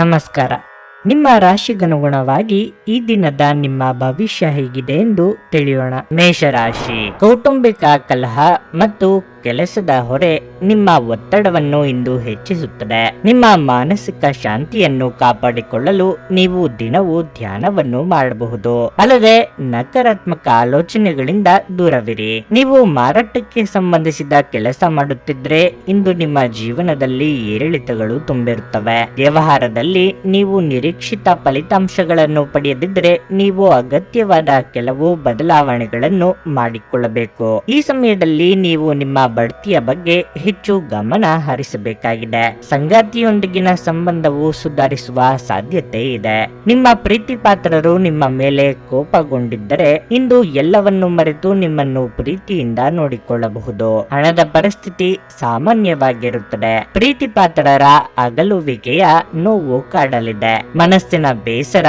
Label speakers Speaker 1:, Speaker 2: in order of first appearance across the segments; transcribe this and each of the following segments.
Speaker 1: ನಮಸ್ಕಾರ. ನಿಮ್ಮ ರಾಶಿಗನುಗುಣವಾಗಿ ಈ ದಿನದ ನಿಮ್ಮ ಭವಿಷ್ಯ ಹೇಗಿದೆ ಎಂದು ತಿಳಿಯೋಣ. ಮೇಷರಾಶಿ, ಕೌಟುಂಬಿಕ ಕಲಹ ಮತ್ತು ಕೆಲಸದ ಹೊರೆ ನಿಮ್ಮ ಒತ್ತಡವನ್ನು ಇಂದು ಹೆಚ್ಚಿಸುತ್ತದೆ. ನಿಮ್ಮ ಮಾನಸಿಕ ಶಾಂತಿಯನ್ನು ಕಾಪಾಡಿಕೊಳ್ಳಲು ನೀವು ದಿನವೂ ಧ್ಯಾನವನ್ನು ಮಾಡಬಹುದು. ಅಲ್ಲದೆ ನಕಾರಾತ್ಮಕ ಆಲೋಚನೆಗಳಿಂದ ದೂರವಿರಿ. ನೀವು ಮಾರಾಟಕ್ಕೆ ಸಂಬಂಧಿಸಿದ ಕೆಲಸ ಮಾಡುತ್ತಿದ್ರೆ ಇಂದು ನಿಮ್ಮ ಜೀವನದಲ್ಲಿ ಏರಿಳಿತಗಳು ತುಂಬಿರುತ್ತವೆ. ವ್ಯವಹಾರದಲ್ಲಿ ನೀವು ನಿರೀಕ್ಷಿತ ಫಲಿತಾಂಶಗಳನ್ನು ಪಡೆಯದಿದ್ದರೆ ನೀವು ಅಗತ್ಯವಾದ ಕೆಲವು ಬದಲಾವಣೆಗಳನ್ನು ಮಾಡಿಕೊಳ್ಳಬೇಕು. ಈ ಸಮಯದಲ್ಲಿ ನೀವು ನಿಮ್ಮ ಬಡ್ತಿಯ ಬಗ್ಗೆ ಹೆಚ್ಚು ಗಮನ ಹರಿಸಬೇಕಾಗಿದೆ. ಸಂಗಾತಿಯೊಂದಿಗಿನ ಸಂಬಂಧವು ಸುಧಾರಿಸುವ ಸಾಧ್ಯತೆ ಇದೆ. ನಿಮ್ಮ ಪ್ರೀತಿ ಪಾತ್ರರು ನಿಮ್ಮ ಮೇಲೆ ಕೋಪಗೊಂಡಿದ್ದರೆ ಇಂದು ಎಲ್ಲವನ್ನು ಮರೆತು ನಿಮ್ಮನ್ನು ಪ್ರೀತಿಯಿಂದ ನೋಡಿಕೊಳ್ಳಬಹುದು. ಹಣದ ಪರಿಸ್ಥಿತಿ ಸಾಮಾನ್ಯವಾಗಿರುತ್ತದೆ. ಪ್ರೀತಿ ಪಾತ್ರರ ಅಗಲುವಿಕೆಯ ನೋವು ಕಾಡಲಿದೆ. ಮನಸ್ಸಿನ ಬೇಸರ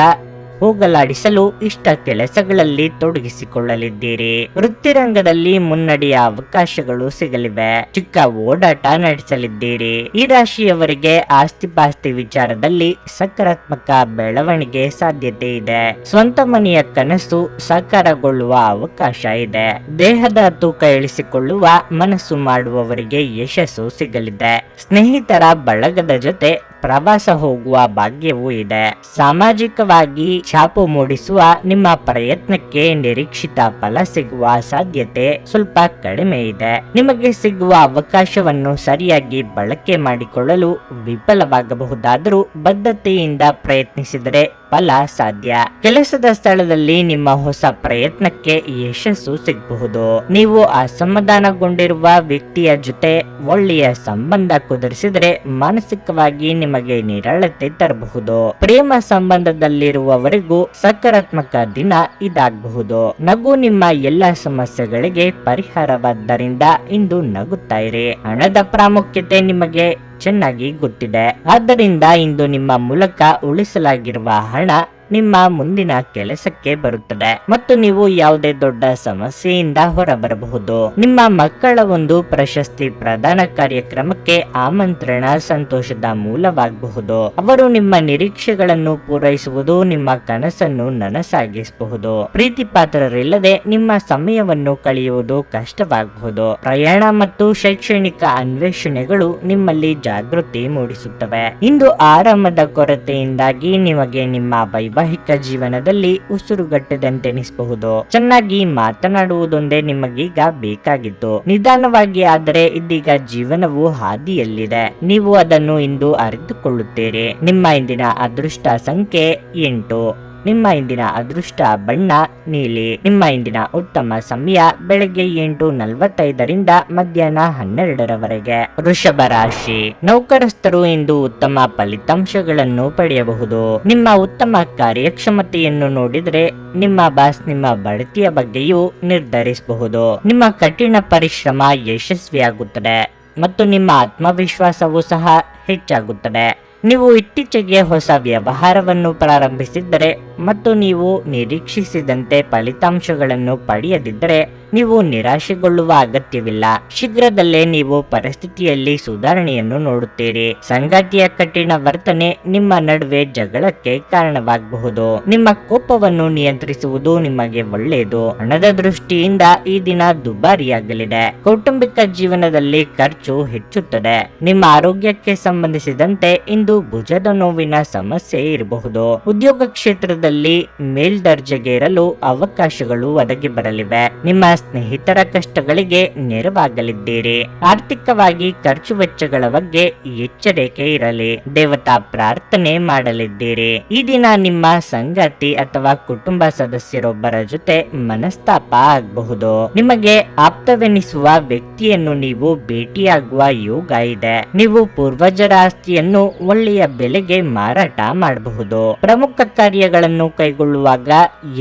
Speaker 1: ಹೋಗಲಾಡಿಸಲು ಇಷ್ಟ ಕೆಲಸಗಳಲ್ಲಿ ತೊಡಗಿಸಿಕೊಳ್ಳಲಿದ್ದೀರಿ. ವೃತ್ತಿರಂಗದಲ್ಲಿ ಮುನ್ನಡೆಯ ಅವಕಾಶಗಳು ಸಿಗಲಿವೆ. ಚಿಕ್ಕ ಓಡಾಟ ನಡೆಸಲಿದ್ದೀರಿ. ಈ ರಾಶಿಯವರಿಗೆ ಆಸ್ತಿಪಾಸ್ತಿ ವಿಚಾರದಲ್ಲಿ ಸಕಾರಾತ್ಮಕ ಬೆಳವಣಿಗೆ ಸಾಧ್ಯತೆ ಇದೆ. ಸ್ವಂತ ಮನೆಯ ಕನಸು ಸಾಕಾರಗೊಳ್ಳುವ ಅವಕಾಶ ಇದೆ. ದೇಹದ ತೂಕ ಇಳಿಸಿಕೊಳ್ಳುವ ಮನಸ್ಸು ಮಾಡುವವರಿಗೆ ಯಶಸ್ಸು ಸಿಗಲಿದೆ. ಸ್ನೇಹಿತರ ಬಳಗದ ಜೊತೆ ಪ್ರವಾಸ ಹೋಗುವ ಭಾಗ್ಯವೂ ಇದೆ. ಸಾಮಾಜಿಕವಾಗಿ ಛಾಪು ಮೂಡಿಸುವ ನಿಮ್ಮ ಪ್ರಯತ್ನಕ್ಕೆ ನಿರೀಕ್ಷಿತ ಫಲ ಸಿಗುವ ಸಾಧ್ಯತೆ ಸ್ವಲ್ಪ ಕಡಿಮೆ ಇದೆ. ನಿಮಗೆ ಸಿಗುವ ಅವಕಾಶವನ್ನು ಸರಿಯಾಗಿ ಬಳಕೆ ಮಾಡಿಕೊಳ್ಳಲು ವಿಫಲವಾಗಬಹುದಾದರೂ ಬದ್ಧತೆಯಿಂದ ಪ್ರಯತ್ನಿಸಿದರೆ ಫಲ ಸಾಧ್ಯ. ಕೆಲಸದ ಸ್ಥಳದಲ್ಲಿ ನಿಮ್ಮ ಹೊಸ ಪ್ರಯತ್ನಕ್ಕೆ ಯಶಸ್ಸು ಸಿಗಬಹುದು. ನೀವು ಅಸಮಾಧಾನಗೊಂಡಿರುವ ವ್ಯಕ್ತಿಯ ಜೊತೆ ಒಳ್ಳೆಯ ಸಂಬಂಧ ಕುದುರಿಸಿದರೆ ಮಾನಸಿಕವಾಗಿ ನಿಮಗೆ ನಿರಾಳತೆ ತರಬಹುದು. ಪ್ರೇಮ ಸಂಬಂಧದಲ್ಲಿರುವವರಿಗೂ ಸಕಾರಾತ್ಮಕ ದಿನ ಇದಾಗಬಹುದು. ನಗು ನಿಮ್ಮ ಎಲ್ಲ ಸಮಸ್ಯೆಗಳಿಗೆ ಪರಿಹಾರವಾದ್ದರಿಂದ ಇಂದು ನಗುತ್ತಾ ಇರಿ. ಹಣದ ಪ್ರಾಮುಖ್ಯತೆ ನಿಮಗೆ ಚೆನ್ನಾಗಿ ಗೊತ್ತಿದೆ. ಆದ್ದರಿಂದ ಇಂದು ನಿಮ್ಮ ಮೂಲಕ ಉಳಿಸಲಾಗಿರುವ ಹಣ ನಿಮ್ಮ ಮುಂದಿನ ಕೆಲಸಕ್ಕೆ ಬರುತ್ತದೆ ಮತ್ತು ನೀವು ಯಾವುದೇ ದೊಡ್ಡ ಸಮಸ್ಯೆಯಿಂದ ಹೊರಬರಬಹುದು. ನಿಮ್ಮ ಮಕ್ಕಳ ಒಂದು ಪ್ರಶಸ್ತಿ ಪ್ರದಾನ ಕಾರ್ಯಕ್ರಮಕ್ಕೆ ಆಮಂತ್ರಣ ಸಂತೋಷದ ಮೂಲವಾಗಬಹುದು. ಅವರು ನಿಮ್ಮ ನಿರೀಕ್ಷೆಗಳನ್ನು ಪೂರೈಸುವುದು ನಿಮ್ಮ ಕನಸನ್ನು ನನಸಾಗಿಸಬಹುದು. ಪ್ರೀತಿ ಪಾತ್ರರಿಲ್ಲದೆ ನಿಮ್ಮ ಸಮಯವನ್ನು ಕಳೆಯುವುದು ಕಷ್ಟವಾಗಬಹುದು. ಪ್ರಯಾಣ ಮತ್ತು ಶೈಕ್ಷಣಿಕ ಅನ್ವೇಷಣೆಗಳು ನಿಮ್ಮಲ್ಲಿ ಜಾಗೃತಿ ಮೂಡಿಸುತ್ತವೆ. ಇಂದು ಆರಾಮದ ಕೊರತೆಯಿಂದಾಗಿ ನಿಮಗೆ ನಿಮ್ಮ ವೈವಾಹಿಕ ಜೀವನದಲ್ಲಿ ಉಸಿರುಗಟ್ಟದಂತೆನಿಸಬಹುದು. ಚೆನ್ನಾಗಿ ಮಾತನಾಡುವುದೊಂದೇ ನಿಮಗೀಗ ಬೇಕಾಗಿತ್ತು. ನಿಧಾನವಾಗಿ ಆದರೆ ಇದೀಗ ಜೀವನವು ಹಾದಿಯಲ್ಲಿದೆ. ನೀವು ಅದನ್ನು ಇಂದು ಅರಿತುಕೊಳ್ಳುತ್ತೀರಿ. ನಿಮ್ಮ ಇಂದಿನ ಅದೃಷ್ಟ ಸಂಖ್ಯೆ 8. ನಿಮ್ಮ ಇಂದಿನ ಅದೃಷ್ಟ ಬಣ್ಣ ನೀಲಿ. ನಿಮ್ಮ ಇಂದಿನ ಉತ್ತಮ ಸಮಯ ಬೆಳಗ್ಗೆ 8:45 ಮಧ್ಯಾಹ್ನ 12 ವೃಷಭ ರಾಶಿ, ನೌಕರಸ್ಥರು ಇಂದು ಉತ್ತಮ ಫಲಿತಾಂಶಗಳನ್ನು ಪಡೆಯಬಹುದು. ನಿಮ್ಮ ಉತ್ತಮ ಕಾರ್ಯಕ್ಷಮತೆಯನ್ನು ನೋಡಿದರೆ ನಿಮ್ಮ ಬಾಸ್ ನಿಮ್ಮ ಬಡ್ತಿಯ ಬಗ್ಗೆಯೂ ನಿರ್ಧರಿಸಬಹುದು. ನಿಮ್ಮ ಕಠಿಣ ಪರಿಶ್ರಮ ಯಶಸ್ವಿಯಾಗುತ್ತದೆ ಮತ್ತು ನಿಮ್ಮ ಆತ್ಮವಿಶ್ವಾಸವೂ ಸಹ ಹೆಚ್ಚಾಗುತ್ತದೆ. ನೀವು ಇತ್ತೀಚೆಗೆ ಹೊಸ ವ್ಯವಹಾರವನ್ನು ಪ್ರಾರಂಭಿಸಿದ್ದರೆ ಮತ್ತು ನೀವು ನಿರೀಕ್ಷಿಸಿದಂತೆ ಫಲಿತಾಂಶಗಳನ್ನು ಪಡೆಯದಿದ್ದರೆ ನೀವು ನಿರಾಶೆಗೊಳ್ಳುವ ಅಗತ್ಯವಿಲ್ಲ. ಶೀಘ್ರದಲ್ಲೇ ನೀವು ಪರಿಸ್ಥಿತಿಯಲ್ಲಿ ಸುಧಾರಣೆಯನ್ನು ನೋಡುತ್ತೀರಿ. ಸಂಗಾತಿಯ ಕಠಿಣ ವರ್ತನೆ ನಿಮ್ಮ ನಡುವೆ ಜಗಳಕ್ಕೆ ಕಾರಣವಾಗಬಹುದು. ನಿಮ್ಮ ಕೋಪವನ್ನು ನಿಯಂತ್ರಿಸುವುದು ನಿಮಗೆ ಒಳ್ಳೆಯದು. ಹಣದ ದೃಷ್ಟಿಯಿಂದ ಈ ದಿನ ದುಬಾರಿಯಾಗಲಿದೆ. ಕೌಟುಂಬಿಕ ಜೀವನದಲ್ಲಿ ಖರ್ಚು ಹೆಚ್ಚುತ್ತದೆ. ನಿಮ್ಮ ಆರೋಗ್ಯಕ್ಕೆ ಸಂಬಂಧಿಸಿದಂತೆ ಇಂದು ಭುಜದ ನೋವಿನ ಸಮಸ್ಯೆ ಇರಬಹುದು. ಉದ್ಯೋಗ ಕ್ಷೇತ್ರದಲ್ಲಿ ಮೇಲ್ದರ್ಜೆಗೇರಲು ಅವಕಾಶಗಳು ಒದಗಿ ಬರಲಿವೆ. ನಿಮ್ಮ ಸ್ನೇಹಿತರ ಕಷ್ಟಗಳಿಗೆ ನೆರವಾಗಲಿದ್ದೀರಿ. ಆರ್ಥಿಕವಾಗಿ ಖರ್ಚು ವೆಚ್ಚಗಳ ಬಗ್ಗೆ ಎಚ್ಚರಿಕೆ ಇರಲಿ. ದೇವತಾ ಪ್ರಾರ್ಥನೆ ಮಾಡಲಿದ್ದೀರಿ. ಈ ದಿನ ನಿಮ್ಮ ಸಂಗಾತಿ ಅಥವಾ ಕುಟುಂಬ ಸದಸ್ಯರೊಬ್ಬರ ಜೊತೆ ಮನಸ್ತಾಪ ಆಗಬಹುದು. ನಿಮಗೆ ಆಪ್ತವೆನಿಸುವ ವ್ಯಕ್ತಿಯನ್ನು ನೀವು ಭೇಟಿಯಾಗುವ ಯೋಗ ಇದೆ. ನೀವು ಪೂರ್ವಜರ ಆಸ್ತಿಯನ್ನು ಒಳ್ಳೆಯ ಬೆಲೆಗೆ ಮಾರಾಟ ಮಾಡಬಹುದು. ಪ್ರಮುಖ ಕಾರ್ಯಗಳನ್ನು ಕೈಗೊಳ್ಳುವಾಗ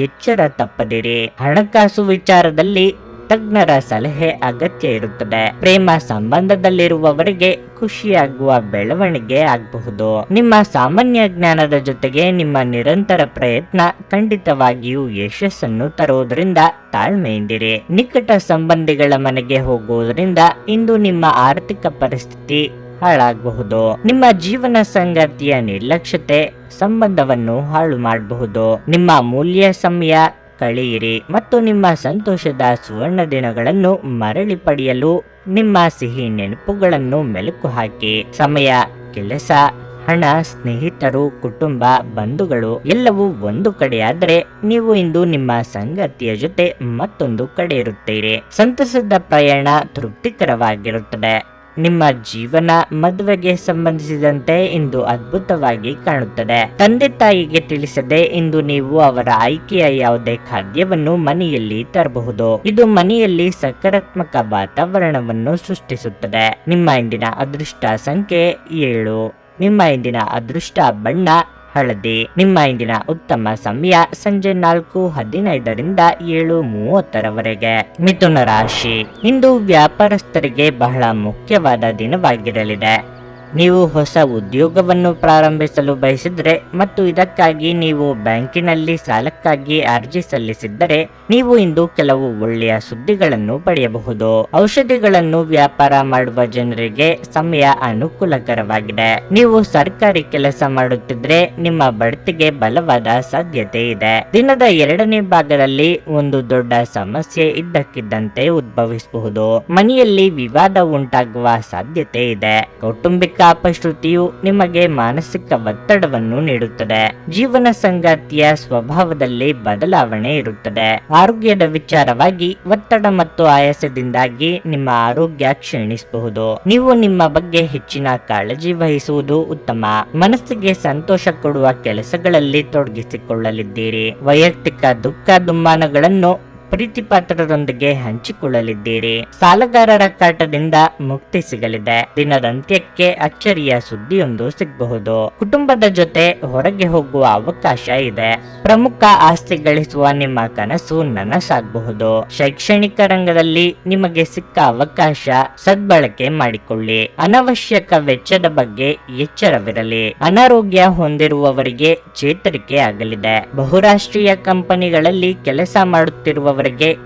Speaker 1: ಎಚ್ಚರ ತಪ್ಪದಿರಿ. ಹಣಕಾಸು ವಿಚಾರದಲ್ಲಿ ತಜ್ಞರ ಸಲಹೆ ಅಗತ್ಯ ಇರುತ್ತದೆ. ಪ್ರೇಮ ಸಂಬಂಧದಲ್ಲಿರುವವರಿಗೆ ಖುಷಿಯಾಗುವ ಬೆಳವಣಿಗೆ ಆಗಬಹುದು. ನಿಮ್ಮ ಸಾಮಾನ್ಯ ಜ್ಞಾನದ ಜೊತೆಗೆ ನಿಮ್ಮ ನಿರಂತರ ಪ್ರಯತ್ನ ಖಂಡಿತವಾಗಿಯೂ ಯಶಸ್ಸನ್ನು ತರುವುದರಿಂದ ತಾಳ್ಮೆಯಿಂದಿರಿ. ನಿಕಟ ಸಂಬಂಧಿಗಳ ಮನೆಗೆ ಹೋಗುವುದರಿಂದ ಇಂದು ನಿಮ್ಮ ಆರ್ಥಿಕ ಪರಿಸ್ಥಿತಿ ಹಾಳಾಗಬಹುದು. ನಿಮ್ಮ ಜೀವನ ಸಂಗಾತಿಯ ನಿರ್ಲಕ್ಷ್ಯತೆ ಸಂಬಂಧವನ್ನು ಹಾಳು ಮಾಡಬಹುದು. ನಿಮ್ಮ ಮೂಲ್ಯ ಸಮಯ ಕಳೆಯಿರಿ ಮತ್ತು ನಿಮ್ಮ ಸಂತೋಷದ ಸುವರ್ಣ ದಿನಗಳನ್ನು ಮರಳಿ ಪಡೆಯಲು ನಿಮ್ಮ ಸಿಹಿ ನೆನಪುಗಳನ್ನು ಮೆಲುಕು ಹಾಕಿ. ಸಮಯ, ಕೆಲಸ, ಹಣ, ಸ್ನೇಹಿತರು, ಕುಟುಂಬ, ಬಂಧುಗಳು ಎಲ್ಲವೂ ಒಂದು ಕಡೆಯಾದರೆ ನೀವು ಇಂದು ನಿಮ್ಮ ಸಂಗಾತಿಯ ಜೊತೆ ಮತ್ತೊಂದು ಕಡೆ ಇರುತ್ತೀರಿ. ಸಂತಸದ ಪ್ರಯಾಣ ತೃಪ್ತಿಕರವಾಗಿರುತ್ತದೆ. ನಿಮ್ಮ ಜೀವನ ಮದುವೆಗೆ ಸಂಬಂಧಿಸಿದಂತೆ ಇಂದು ಅದ್ಭುತವಾಗಿ ಕಾಣುತ್ತದೆ. ತಂದೆ ತಾಯಿಗೆ ತಿಳಿಸದೆ ಇಂದು ನೀವು ಅವರ ಆಯ್ಕೆಯ ಯಾವುದೇ ಖಾದ್ಯವನ್ನು ಮನೆಯಲ್ಲಿ ತರಬಹುದು. ಇದು ಮನೆಯಲ್ಲಿ ಸಕಾರಾತ್ಮಕ ವಾತಾವರಣವನ್ನು ಸೃಷ್ಟಿಸುತ್ತದೆ. ನಿಮ್ಮ ಇಂದಿನ ಅದೃಷ್ಟ ಸಂಖ್ಯೆ 7. ನಿಮ್ಮ ಇಂದಿನ ಅದೃಷ್ಟ ಬಣ್ಣ ಹಳದಿ. ನಿಮ್ಮ ಇಂದಿನ ಉತ್ತಮ ಸಮಯ ಸಂಜೆ 4:15 7:30 ಮಿಥುನ ರಾಶಿ. ಇಂದು ವ್ಯಾಪಾರಸ್ಥರಿಗೆ ಬಹಳ ಮುಖ್ಯವಾದ ದಿನವಾಗಿರಲಿದೆ. ನೀವು ಹೊಸ ಉದ್ಯೋಗವನ್ನು ಪ್ರಾರಂಭಿಸಲು ಬಯಸಿದರೆ ಮತ್ತು ಇದಕ್ಕಾಗಿ ನೀವು ಬ್ಯಾಂಕಿನಲ್ಲಿ ಸಾಲಕ್ಕಾಗಿ ಅರ್ಜಿ ಸಲ್ಲಿಸಿದ್ದರೆ ನೀವು ಇಂದು ಕೆಲವು ಒಳ್ಳೆಯ ಸುದ್ದಿಗಳನ್ನು ಪಡೆಯಬಹುದು. ಔಷಧಿಗಳನ್ನು ವ್ಯಾಪಾರ ಮಾಡುವ ಜನರಿಗೆ ಸಮಯ ಅನುಕೂಲಕರವಾಗಿದೆ. ನೀವು ಸರ್ಕಾರಿ ಕೆಲಸ ಮಾಡುತ್ತಿದ್ರೆ ನಿಮ್ಮ ಬಡ್ತಿಗೆ ಬಲವಾದ ಸಾಧ್ಯತೆ ಇದೆ. ದಿನದ 2ನೇ ಭಾಗದಲ್ಲಿ ಒಂದು ದೊಡ್ಡ ಸಮಸ್ಯೆ ಇದ್ದಕ್ಕಿದ್ದಂತೆ ಉದ್ಭವಿಸಬಹುದು. ಮನೆಯಲ್ಲಿ ವಿವಾದ ಉಂಟಾಗುವ ಸಾಧ್ಯತೆ ಇದೆ. ಕೌಟುಂಬಿಕ ಅಪಶ್ರುತಿಯು ನಿಮಗೆ ಮಾನಸಿಕ ಒತ್ತಡವನ್ನು ನೀಡುತ್ತದೆ. ಜೀವನ ಸಂಗಾತಿಯ ಸ್ವಭಾವದಲ್ಲಿ ಬದಲಾವಣೆ ಇರುತ್ತದೆ. ಆರೋಗ್ಯದ ವಿಚಾರವಾಗಿ ಒತ್ತಡ ಮತ್ತು ಆಯಾಸದಿಂದಾಗಿ ನಿಮ್ಮ ಆರೋಗ್ಯ ಕ್ಷೀಣಿಸಬಹುದು. ನೀವು ನಿಮ್ಮ ಬಗ್ಗೆ ಹೆಚ್ಚಿನ ಕಾಳಜಿ ವಹಿಸುವುದು ಉತ್ತಮ. ಮನಸ್ಸಿಗೆ ಸಂತೋಷ ಕೊಡುವ ಕೆಲಸಗಳಲ್ಲಿ ತೊಡಗಿಸಿಕೊಳ್ಳಲಿದ್ದೀರಿ. ವೈಯಕ್ತಿಕ ದುಃಖ ದುಮ್ಮಾನಗಳನ್ನು ಪ್ರೀತಿಪಾತ್ರರೊಂದಿಗೆ ಹಂಚಿಕೊಳ್ಳಲಿದ್ದೀರಿ. ಸಾಲಗಾರರ ಕಾಟದಿಂದ ಮುಕ್ತಿ ಸಿಗಲಿದೆ. ದಿನದ ಅಂತ್ಯಕ್ಕೆ ಅಚ್ಚರಿಯ ಸುದ್ದಿಯೊಂದು ಸಿಗಬಹುದು. ಕುಟುಂಬದ ಜೊತೆ ಹೊರಗೆ ಹೋಗುವ ಅವಕಾಶ ಇದೆ. ಪ್ರಮುಖ ಆಸ್ತಿ ಗಳಿಸುವ ನಿಮ್ಮ ಕನಸು ನನಸಾಗಬಹುದು. ಶೈಕ್ಷಣಿಕ ರಂಗದಲ್ಲಿ ನಿಮಗೆ ಸಿಕ್ಕ ಅವಕಾಶ ಸದ್ಬಳಕೆ ಮಾಡಿಕೊಳ್ಳಿ. ಅನವಶ್ಯಕ ವೆಚ್ಚದ ಬಗ್ಗೆ ಎಚ್ಚರವಿರಲಿ. ಅನಾರೋಗ್ಯ ಹೊಂದಿರುವವರಿಗೆ ಚೇತರಿಕೆ ಆಗಲಿದೆ. ಬಹುರಾಷ್ಟ್ರೀಯ ಕಂಪನಿಗಳಲ್ಲಿ ಕೆಲಸ ಮಾಡುತ್ತಿರುವ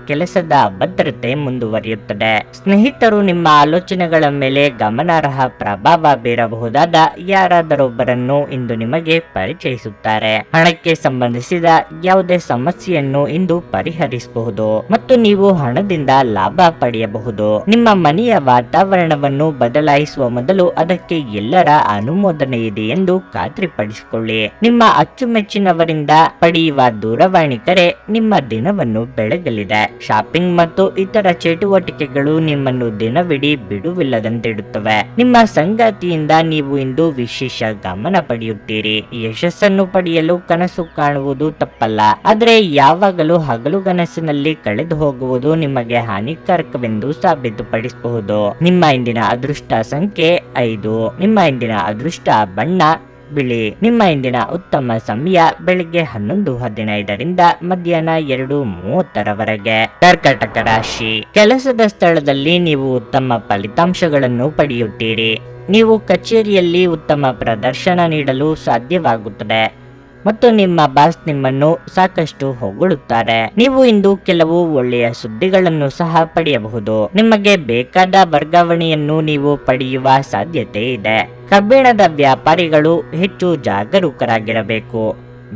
Speaker 1: ಕೆಲಸದ ಅಭದ್ರತೆ ಮುಂದುವರಿಯುತ್ತದೆ. ಸ್ನೇಹಿತರು ನಿಮ್ಮ ಆಲೋಚನೆಗಳ ಮೇಲೆ ಗಮನಾರ್ಹ ಪ್ರಭಾವ ಬೀರಬಹುದಾದ ಯಾರಾದರೊಬ್ಬರನ್ನು ಇಂದು ನಿಮಗೆ ಪರಿಚಯಿಸುತ್ತಾರೆ. ಹಣಕ್ಕೆ ಸಂಬಂಧಿಸಿದ ಯಾವುದೇ ಸಮಸ್ಯೆಯನ್ನು ಇಂದು ಪರಿಹರಿಸಬಹುದು ಮತ್ತು ನೀವು ಹಣದಿಂದ ಲಾಭ ಪಡೆಯಬಹುದು. ನಿಮ್ಮ ಮನೆಯ ವಾತಾವರಣವನ್ನು ಬದಲಾಯಿಸುವ ಮೊದಲು ಅದಕ್ಕೆ ಎಲ್ಲರ ಅನುಮೋದನೆ ಇದೆ ಎಂದು ಖಾತ್ರಿಪಡಿಸಿಕೊಳ್ಳಿ. ನಿಮ್ಮ ಅಚ್ಚುಮೆಚ್ಚಿನವರಿಂದ ಪಡೆಯುವ ದೂರವಾಣಿ ಕರೆ ನಿಮ್ಮ ದಿನವನ್ನು ಬೆಳಗಲಿದೆ. ಶಾಪಿಂಗ್ ಮತ್ತು ಇತರ ಚಟುವಟಿಕೆಗಳು ನಿಮ್ಮನ್ನು ದಿನವಿಡೀ ಬಿಡುವಿಲ್ಲದಂತಿಡುತ್ತವೆ. ನಿಮ್ಮ ಸಂಗಾತಿಯಿಂದ ನೀವು ಇಂದು ವಿಶೇಷ ಗಮನ ಪಡೆಯುತ್ತೀರಿ. ಯಶಸ್ಸನ್ನು ಪಡೆಯಲು ಕನಸು ಕಾಣುವುದು ತಪ್ಪಲ್ಲ, ಆದರೆ ಯಾವಾಗಲೂ ಹಗಲುಗನಸಿನಲ್ಲಿ ಕಳೆದು ಹೋಗುವುದು ನಿಮಗೆ ಹಾನಿಕಾರಕವೆಂದು ಸಾಬೀತುಪಡಿಸಬಹುದು. ನಿಮ್ಮ ಇಂದಿನ ಅದೃಷ್ಟ ಸಂಖ್ಯೆ 5. ನಿಮ್ಮ ಇಂದಿನ ಅದೃಷ್ಟ ಬಣ್ಣ ಬಿಳಿ. ನಿಮ್ಮ ಇಂದಿನ ಉತ್ತಮ ಸಮಯ ಬೆಳಿಗ್ಗೆ 11:15 ಮಧ್ಯಾಹ್ನ 2:30 ಕರ್ಕಾಟಕ ರಾಶಿ. ಕೆಲಸದ ಸ್ಥಳದಲ್ಲಿ ನೀವು ಉತ್ತಮ ಫಲಿತಾಂಶಗಳನ್ನು ಪಡೆಯುತ್ತೀರಿ. ನೀವು ಕಚೇರಿಯಲ್ಲಿ ಉತ್ತಮ ಪ್ರದರ್ಶನ ನೀಡಲು ಸಾಧ್ಯವಾಗುತ್ತದೆ ಮತ್ತು ನಿಮ್ಮ ಬಾಸ್ ನಿಮ್ಮನ್ನು ಸಾಕಷ್ಟು ಹೊಗಳುತ್ತಾರೆ. ನೀವು ಇಂದು ಕೆಲವು ಒಳ್ಳೆಯ ಸುದ್ದಿಗಳನ್ನು ಸಹ ಪಡೆಯಬಹುದು. ನಿಮಗೆ ಬೇಕಾದ ವರ್ಗಾವಣೆಯನ್ನು ನೀವು ಪಡೆಯುವ ಸಾಧ್ಯತೆ ಇದೆ. ಕಬ್ಬಿಣದ ವ್ಯಾಪಾರಿಗಳು ಹೆಚ್ಚು ಜಾಗರೂಕರಾಗಿರಬೇಕು.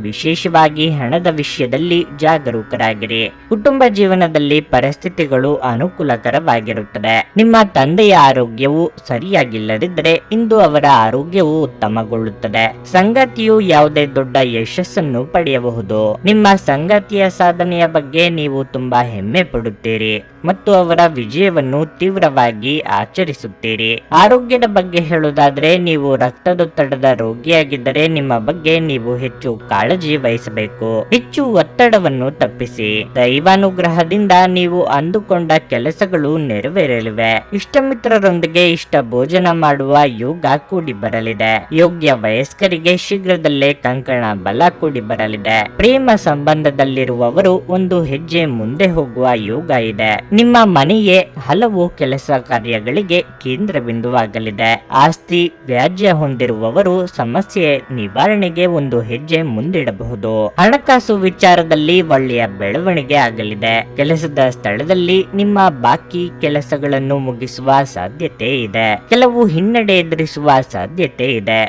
Speaker 1: ವಿಶೇಷವಾಗಿ ಹಣದ ವಿಷಯದಲ್ಲಿ ಜಾಗರೂಕರಾಗಿರಿ. ಕುಟುಂಬ ಜೀವನದಲ್ಲಿ ಪರಿಸ್ಥಿತಿಗಳು ಅನುಕೂಲಕರವಾಗಿರುತ್ತದೆ. ನಿಮ್ಮ ತಂದೆಯ ಆರೋಗ್ಯವು ಸರಿಯಾಗಿಲ್ಲದಿದ್ದರೆ ಇಂದು ಅವರ ಆರೋಗ್ಯವು ಉತ್ತಮಗೊಳ್ಳುತ್ತದೆ. ಸಂಗಾತಿಯು ಯಾವುದೇ ದೊಡ್ಡ ಯಶಸ್ಸನ್ನು ಪಡೆಯಬಹುದು. ನಿಮ್ಮ ಸಂಗಾತಿಯ ಸಾಧನೆಯ ಬಗ್ಗೆ ನೀವು ತುಂಬಾ ಹೆಮ್ಮೆ ಪಡುತ್ತೀರಿ ಮತ್ತು ಅವರ ವಿಜಯವನ್ನು ತೀವ್ರವಾಗಿ ಆಚರಿಸುತ್ತೀರಿ. ಆರೋಗ್ಯದ ಬಗ್ಗೆ ಹೇಳುವುದಾದ್ರೆ, ನೀವು ರಕ್ತದೊತ್ತಡದ ರೋಗಿಯಾಗಿದ್ದರೆ ನಿಮ್ಮ ಬಗ್ಗೆ ನೀವು ಹೆಚ್ಚು ಕಾಳಜಿ ವಹಿಸಬೇಕು. ಹೆಚ್ಚು ಒತ್ತಡವನ್ನು ತಪ್ಪಿಸಿ. ದೈವಾನುಗ್ರಹದಿಂದ ನೀವು ಅಂದುಕೊಂಡ ಕೆಲಸಗಳು ನೆರವೇರಲಿವೆ. ಇಷ್ಟಮಿತ್ರರೊಂದಿಗೆ ಇಷ್ಟ ಭೋಜನ ಮಾಡುವ ಯೋಗ ಕೂಡಿ ಬರಲಿದೆ. ಯೋಗ್ಯ ವಯಸ್ಕರಿಗೆ ಶೀಘ್ರದಲ್ಲೇ ಕಂಕಣ ಬಲ ಕೂಡಿ ಬರಲಿದೆ. ಪ್ರೇಮ ಸಂಬಂಧದಲ್ಲಿರುವವರು ಒಂದು ಹೆಜ್ಜೆ ಮುಂದೆ ಹೋಗುವ ಯೋಗ ಇದೆ. ನಿಮ್ಮ ಮನೆಯೇ ಹಲವು ಕೆಲಸ ಕಾರ್ಯಗಳಿಗೆ ಕೇಂದ್ರ ಬಿಂದುವಾಗಲಿದೆ. ಆಸ್ತಿ ವ್ಯಾಜ್ಯ ಹೊಂದಿರುವವರು ಸಮಸ್ಯೆ ನಿವಾರಣೆಗೆ ಒಂದು ಹೆಜ್ಜೆ ಮುಂದೆ ಮುಂದಿಡಬಹುದು. ಹಣಕಾಸು ವಿಚಾರದಲ್ಲಿ ಒಳ್ಳೆಯ ಬೆಳವಣಿಗೆ ಆಗಲಿದೆ. ಕೆಲಸದ ಸ್ಥಳದಲ್ಲಿ ನಿಮ್ಮ ಬಾಕಿ ಕೆಲಸಗಳನ್ನು ಮುಗಿಸುವ ಸಾಧ್ಯತೆ ಇದೆ. ಕೆಲವು ಹಿನ್ನಡೆ ಎದುರಿಸುವ ಸಾಧ್ಯತೆ ಇದೆ.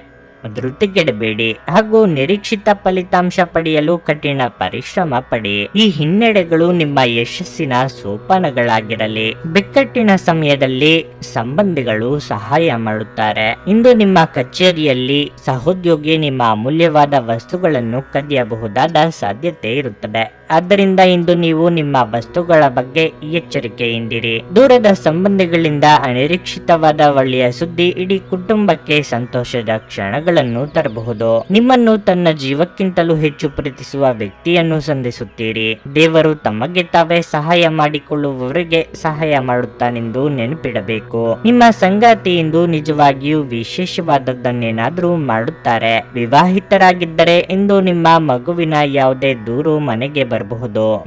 Speaker 1: ಧೃತಿಗೆಡಬೇಡಿ ಹಾಗೂ ನಿರೀಕ್ಷಿತ ಫಲಿತಾಂಶ ಪಡೆಯಲು ಕಠಿಣ ಪರಿಶ್ರಮ ಪಡಿ. ಈ ಹಿನ್ನಡೆಗಳು ನಿಮ್ಮ ಯಶಸ್ಸಿನ ಸೋಪಾನಗಳಾಗಿರಲಿ. ಬಿಕ್ಕಟ್ಟಿನ ಸಮಯದಲ್ಲಿ ಸಂಬಂಧಿಗಳು ಸಹಾಯ ಮಾಡುತ್ತಾರೆ. ಇಂದು ನಿಮ್ಮ ಕಚೇರಿಯಲ್ಲಿ ಸಹೋದ್ಯೋಗಿ ನಿಮ್ಮ ಅಮೂಲ್ಯವಾದ ವಸ್ತುಗಳನ್ನು ಕದಿಯಬಹುದಾದ ಸಾಧ್ಯತೆ ಇರುತ್ತದೆ. ಆದ್ದರಿಂದ ಇಂದು ನೀವು ನಿಮ್ಮ ವಸ್ತುಗಳ ಬಗ್ಗೆ ಎಚ್ಚರಿಕೆಯಿಂದಿರಿ. ದೂರದ ಸಂಬಂಧಿಗಳಿಂದ ಅನಿರೀಕ್ಷಿತವಾದ ಒಳ್ಳೆಯ ಸುದ್ದಿ ಇಡೀ ಕುಟುಂಬಕ್ಕೆ ಸಂತೋಷದ ಕ್ಷಣಗಳನ್ನು ತರಬಹುದು. ನಿಮ್ಮನ್ನು ತನ್ನ ಜೀವಕ್ಕಿಂತಲೂ ಹೆಚ್ಚು ಪ್ರೀತಿಸುವ ವ್ಯಕ್ತಿಯನ್ನು ಸಂಧಿಸುತ್ತೀರಿ. ದೇವರು ತಮಗೆ ತಾವೇ ಸಹಾಯ ಮಾಡಿಕೊಳ್ಳುವವರಿಗೆ ಸಹಾಯ ಮಾಡುತ್ತಾನೆಂದು ನೆನಪಿಡಬೇಕು. ನಿಮ್ಮ ಸಂಗಾತಿ ಇಂದು ನಿಜವಾಗಿಯೂ ವಿಶೇಷವಾದದ್ದನ್ನೇನಾದ್ರೂ ಮಾಡುತ್ತಾರೆ. ವಿವಾಹಿತರಾಗಿದ್ದರೆ ಇಂದು ನಿಮ್ಮ ಮಗುವಿನ ಯಾವುದೇ ದೂರು ಮನೆಗೆ ಬರಬಹುದು.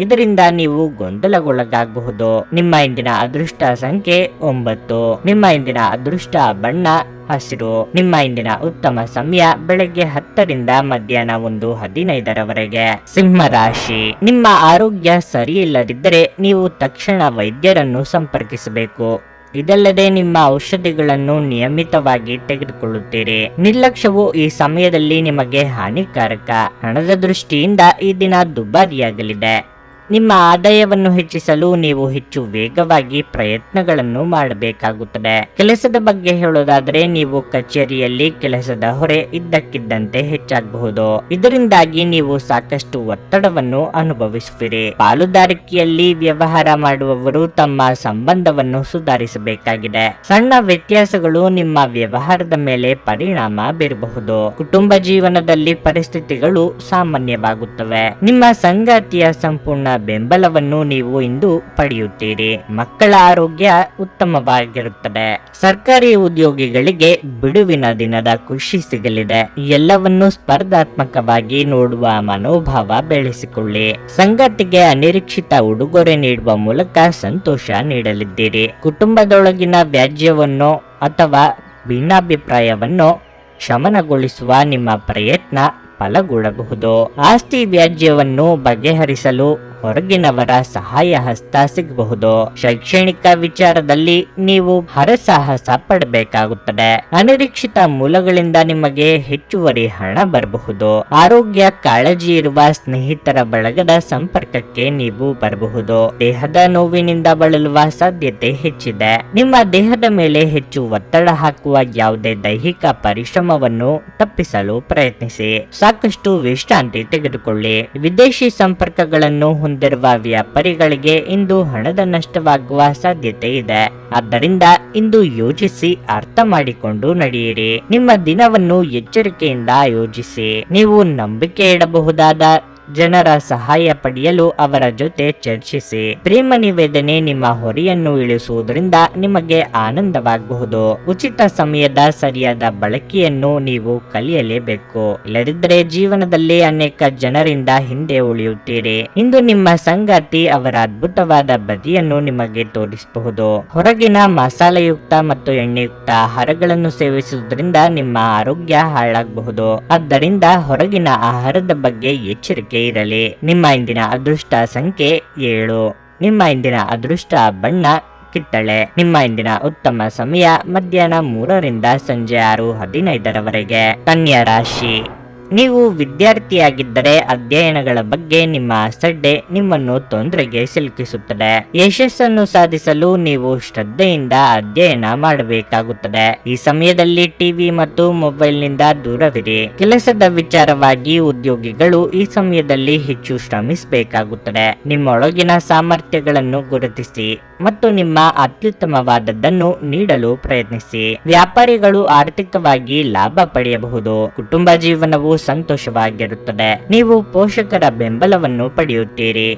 Speaker 1: ಇದರಿಂದ ನೀವು ಗೊಂದಲಗೊಳಗಾಗಬಹುದು. ನಿಮ್ಮ ಇಂದಿನ ಅದೃಷ್ಟ ಸಂಖ್ಯೆ 9. ನಿಮ್ಮ ಇಂದಿನ ಅದೃಷ್ಟ ಬಣ್ಣ ಹಸಿರು. ನಿಮ್ಮ ಇಂದಿನ ಉತ್ತಮ ಸಮಯ ಬೆಳಗ್ಗೆ 10 ರಿಂದ ಮಧ್ಯಾಹ್ನ 1:15 ಸಿಂಹ ರಾಶಿ. ನಿಮ್ಮ ಆರೋಗ್ಯ ಸರಿಯಿಲ್ಲದಿದ್ದರೆ ನೀವು ತಕ್ಷಣ ವೈದ್ಯರನ್ನು ಸಂಪರ್ಕಿಸಬೇಕು. ಇದಲ್ಲದೆ ನಿಮ್ಮ ಔಷಧಿಗಳನ್ನು ನಿಯಮಿತವಾಗಿ ತೆಗೆದುಕೊಳ್ಳುತ್ತೀರಿ. ನಿರ್ಲಕ್ಷ್ಯವು ಈ ಸಮಯದಲ್ಲಿ ನಿಮಗೆ ಹಾನಿಕಾರಕ. ಹಣದ ದೃಷ್ಟಿಯಿಂದ ಈ ದಿನ ದುಬಾರಿಯಾಗಲಿದೆ. ನಿಮ್ಮ ಆದಾಯವನ್ನು ಹೆಚ್ಚಿಸಲು ನೀವು ಹೆಚ್ಚು ವೇಗವಾಗಿ ಪ್ರಯತ್ನಗಳನ್ನು ಮಾಡಬೇಕಾಗುತ್ತದೆ. ಕೆಲಸದ ಬಗ್ಗೆ ಹೇಳೋದಾದರೆ ನೀವು ಕಚೇರಿಯಲ್ಲಿ ಕೆಲಸದ ಹೊರೆ ಇದ್ದಕ್ಕಿದ್ದಂತೆ ಹೆಚ್ಚಾಗಬಹುದು. ಇದರಿಂದಾಗಿ ನೀವು ಸಾಕಷ್ಟು ಒತ್ತಡವನ್ನು ಅನುಭವಿಸುವಿರಿ. ಪಾಲುದಾರಿಕೆಯಲ್ಲಿ ವ್ಯವಹಾರ ಮಾಡುವವರು ತಮ್ಮ ಸಂಬಂಧವನ್ನು ಸುಧಾರಿಸಬೇಕಾಗಿದೆ. ಸಣ್ಣ ವ್ಯತ್ಯಾಸಗಳು ನಿಮ್ಮ ವ್ಯವಹಾರದ ಮೇಲೆ ಪರಿಣಾಮ ಬೀರಬಹುದು. ಕುಟುಂಬ ಜೀವನದಲ್ಲಿ ಪರಿಸ್ಥಿತಿಗಳು ಸಾಮಾನ್ಯವಾಗುತ್ತವೆ. ನಿಮ್ಮ ಸಂಗಾತಿಯ ಸಂಪೂರ್ಣ ಬೆಂಬಲವನ್ನು ನೀವು ಇಂದು ಪಡೆಯುತ್ತೀರಿ. ಮಕ್ಕಳ ಆರೋಗ್ಯ ಉತ್ತಮವಾಗಿರುತ್ತದೆ. ಸರ್ಕಾರಿ ಉದ್ಯೋಗಿಗಳಿಗೆ ಬಿಡುವಿನ ದಿನದ ಖುಷಿ ಸಿಗಲಿದೆ. ಎಲ್ಲವನ್ನು ಸ್ಪರ್ಧಾತ್ಮಕವಾಗಿ ನೋಡುವ ಮನೋಭಾವ ಬೆಳೆಸಿಕೊಳ್ಳಿ. ಸಂಗಾತಿಗೆ ಅನಿರೀಕ್ಷಿತ ಉಡುಗೊರೆ ನೀಡುವ ಮೂಲಕ ಸಂತೋಷ ನೀಡಲಿದ್ದೀರಿ. ಕುಟುಂಬದೊಳಗಿನ ವ್ಯಾಜ್ಯವನ್ನು ಅಥವಾ ಭಿನ್ನಾಭಿಪ್ರಾಯವನ್ನು ಶಮನಗೊಳಿಸುವ ನಿಮ್ಮ ಪ್ರಯತ್ನ ಫಲಗೊಳ್ಳಬಹುದು. ಆಸ್ತಿ ವ್ಯಾಜ್ಯವನ್ನು ಬಗೆಹರಿಸಲು ಹೊರಗಿನವರ ಸಹಾಯ ಹಸ್ತ ಸಿಗಬಹುದು. ಶೈಕ್ಷಣಿಕ ವಿಚಾರದಲ್ಲಿ ನೀವು ಹರಸಾಹಸ ಪಡಬೇಕಾಗುತ್ತದೆ. ಅನಿರೀಕ್ಷಿತ ಮೂಲಗಳಿಂದ ನಿಮಗೆ ಹೆಚ್ಚುವರಿ ಹಣ ಬರಬಹುದು. ಆರೋಗ್ಯ ಕಾಳಜಿ ಇರುವ ಸ್ನೇಹಿತರ ಬಳಗದ ಸಂಪರ್ಕಕ್ಕೆ ನೀವು ಬರಬಹುದು. ದೇಹದ ನೋವಿನಿಂದ ಬಳಲುವ ಸಾಧ್ಯತೆ ಹೆಚ್ಚಿದೆ. ನಿಮ್ಮ ದೇಹದ ಮೇಲೆ ಹೆಚ್ಚು ಒತ್ತಡ ಹಾಕುವ ಯಾವುದೇ ದೈಹಿಕ ಪರಿಶ್ರಮವನ್ನು ತಪ್ಪಿಸಲು ಪ್ರಯತ್ನಿಸಿ. ಸಾಕಷ್ಟು ವಿಶ್ರಾಂತಿ ತೆಗೆದುಕೊಳ್ಳಿ. ವಿದೇಶಿ ಸಂಪರ್ಕಗಳನ್ನು ಹೊಂದಿರುವ ವ್ಯಾಪಾರಿಗಳಿಗೆ ಇಂದು ಹಣದ ನಷ್ಟವಾಗುವ ಸಾಧ್ಯತೆ ಇದೆ. ಆದ್ದರಿಂದ ಇಂದು ಯೋಚಿಸಿ ಅರ್ಥ ಮಾಡಿಕೊಂಡು ನಡೆಯಿರಿ. ನಿಮ್ಮ ದಿನವನ್ನು ಎಚ್ಚರಿಕೆಯಿಂದ ಆಯೋಜಿಸಿ. ನೀವು ನಂಬಿಕೆ ಇಡಬಹುದಾದ ಜನರ ಸಹಾಯ ಪಡೆಯಲು ಅವರ ಜೊತೆ ಚರ್ಚಿಸಿ. ಪ್ರೇಮ ನಿವೇದನೆ ನಿಮ್ಮ ಹೊರೆಯನ್ನು ಇಳಿಸುವುದರಿಂದ ನಿಮಗೆ ಆನಂದವಾಗಬಹುದು. ಉಚಿತ ಸಮಯದ ಸರಿಯಾದ ಬಳಕೆಯನ್ನು ನೀವು ಕಲಿಯಲೇಬೇಕು. ಇಲ್ಲದಿದ್ದರೆ ಜೀವನದಲ್ಲಿ ಅನೇಕ ಜನರಿಂದ ಹಿಂದೆ ಉಳಿಯುತ್ತೀರಿ. ಇಂದು ನಿಮ್ಮ ಸಂಗಾತಿ ಅವರ ಅದ್ಭುತವಾದ ಬದಿಯನ್ನು ನಿಮಗೆ ತೋರಿಸಬಹುದು. ಹೊರಗಿನ ಮಸಾಲೆಯುಕ್ತ ಮತ್ತು ಎಣ್ಣೆಯುಕ್ತ ಆಹಾರಗಳನ್ನು ಸೇವಿಸುವುದರಿಂದ ನಿಮ್ಮ ಆರೋಗ್ಯ ಹಾಳಾಗಬಹುದು. ಆದ್ದರಿಂದ ಹೊರಗಿನ ಆಹಾರದ ಬಗ್ಗೆ ಎಚ್ಚರಿಕೆ ಇರಲಿ. ನಿಮ್ಮ ಇಂದಿನ ಅದೃಷ್ಟ ಸಂಖ್ಯೆ 7. ನಿಮ್ಮ ಇಂದಿನ ಅದೃಷ್ಟ ಬಣ್ಣ ಕಿತ್ತಳೆ. ನಿಮ್ಮ ಇಂದಿನ ಉತ್ತಮ ಸಮಯ ಮಧ್ಯಾಹ್ನ 3 ರಿಂದ ಸಂಜೆ 6:15 ಕನ್ಯಾ ರಾಶಿ. ನೀವು ವಿದ್ಯಾರ್ಥಿಯಾಗಿದ್ದರೆ ಅಧ್ಯಯನಗಳ ಬಗ್ಗೆ ನಿಮ್ಮ ಅಸಡ್ಡೆ ನಿಮ್ಮನ್ನು ತೊಂದರೆಗೆ ಸಿಲುಕಿಸುತ್ತದೆ. ಯಶಸ್ಸನ್ನು ಸಾಧಿಸಲು ನೀವು ಶ್ರದ್ಧೆಯಿಂದ ಅಧ್ಯಯನ ಮಾಡಬೇಕಾಗುತ್ತದೆ. ಈ ಸಮಯದಲ್ಲಿ ಟಿವಿ ಮತ್ತು ಮೊಬೈಲ್ನಿಂದ ದೂರವಿರಿ. ಕೆಲಸದ ವಿಚಾರವಾಗಿ ಉದ್ಯೋಗಿಗಳು ಈ ಸಮಯದಲ್ಲಿ ಹೆಚ್ಚು ಶ್ರಮಿಸಬೇಕಾಗುತ್ತದೆ. ನಿಮ್ಮೊಳಗಿನ ಸಾಮರ್ಥ್ಯಗಳನ್ನು ಗುರುತಿಸಿ ಮತ್ತು ನಿಮ್ಮ ಅತ್ಯುತ್ತಮವಾದದ್ದನ್ನು ನೀಡಲು ಪ್ರಯತ್ನಿಸಿ. ವ್ಯಾಪಾರಿಗಳು ಆರ್ಥಿಕವಾಗಿ ಲಾಭ ಪಡೆಯಬಹುದು. ಕುಟುಂಬ ಜೀವನವು ಸಂತೋಷವಾಗಿರುತ್ತದೆ. ನೀವು ಪೋಷಕರ ಬೆಂಬಲವನ್ನು ಪಡೆಯುತ್ತೀರಿ.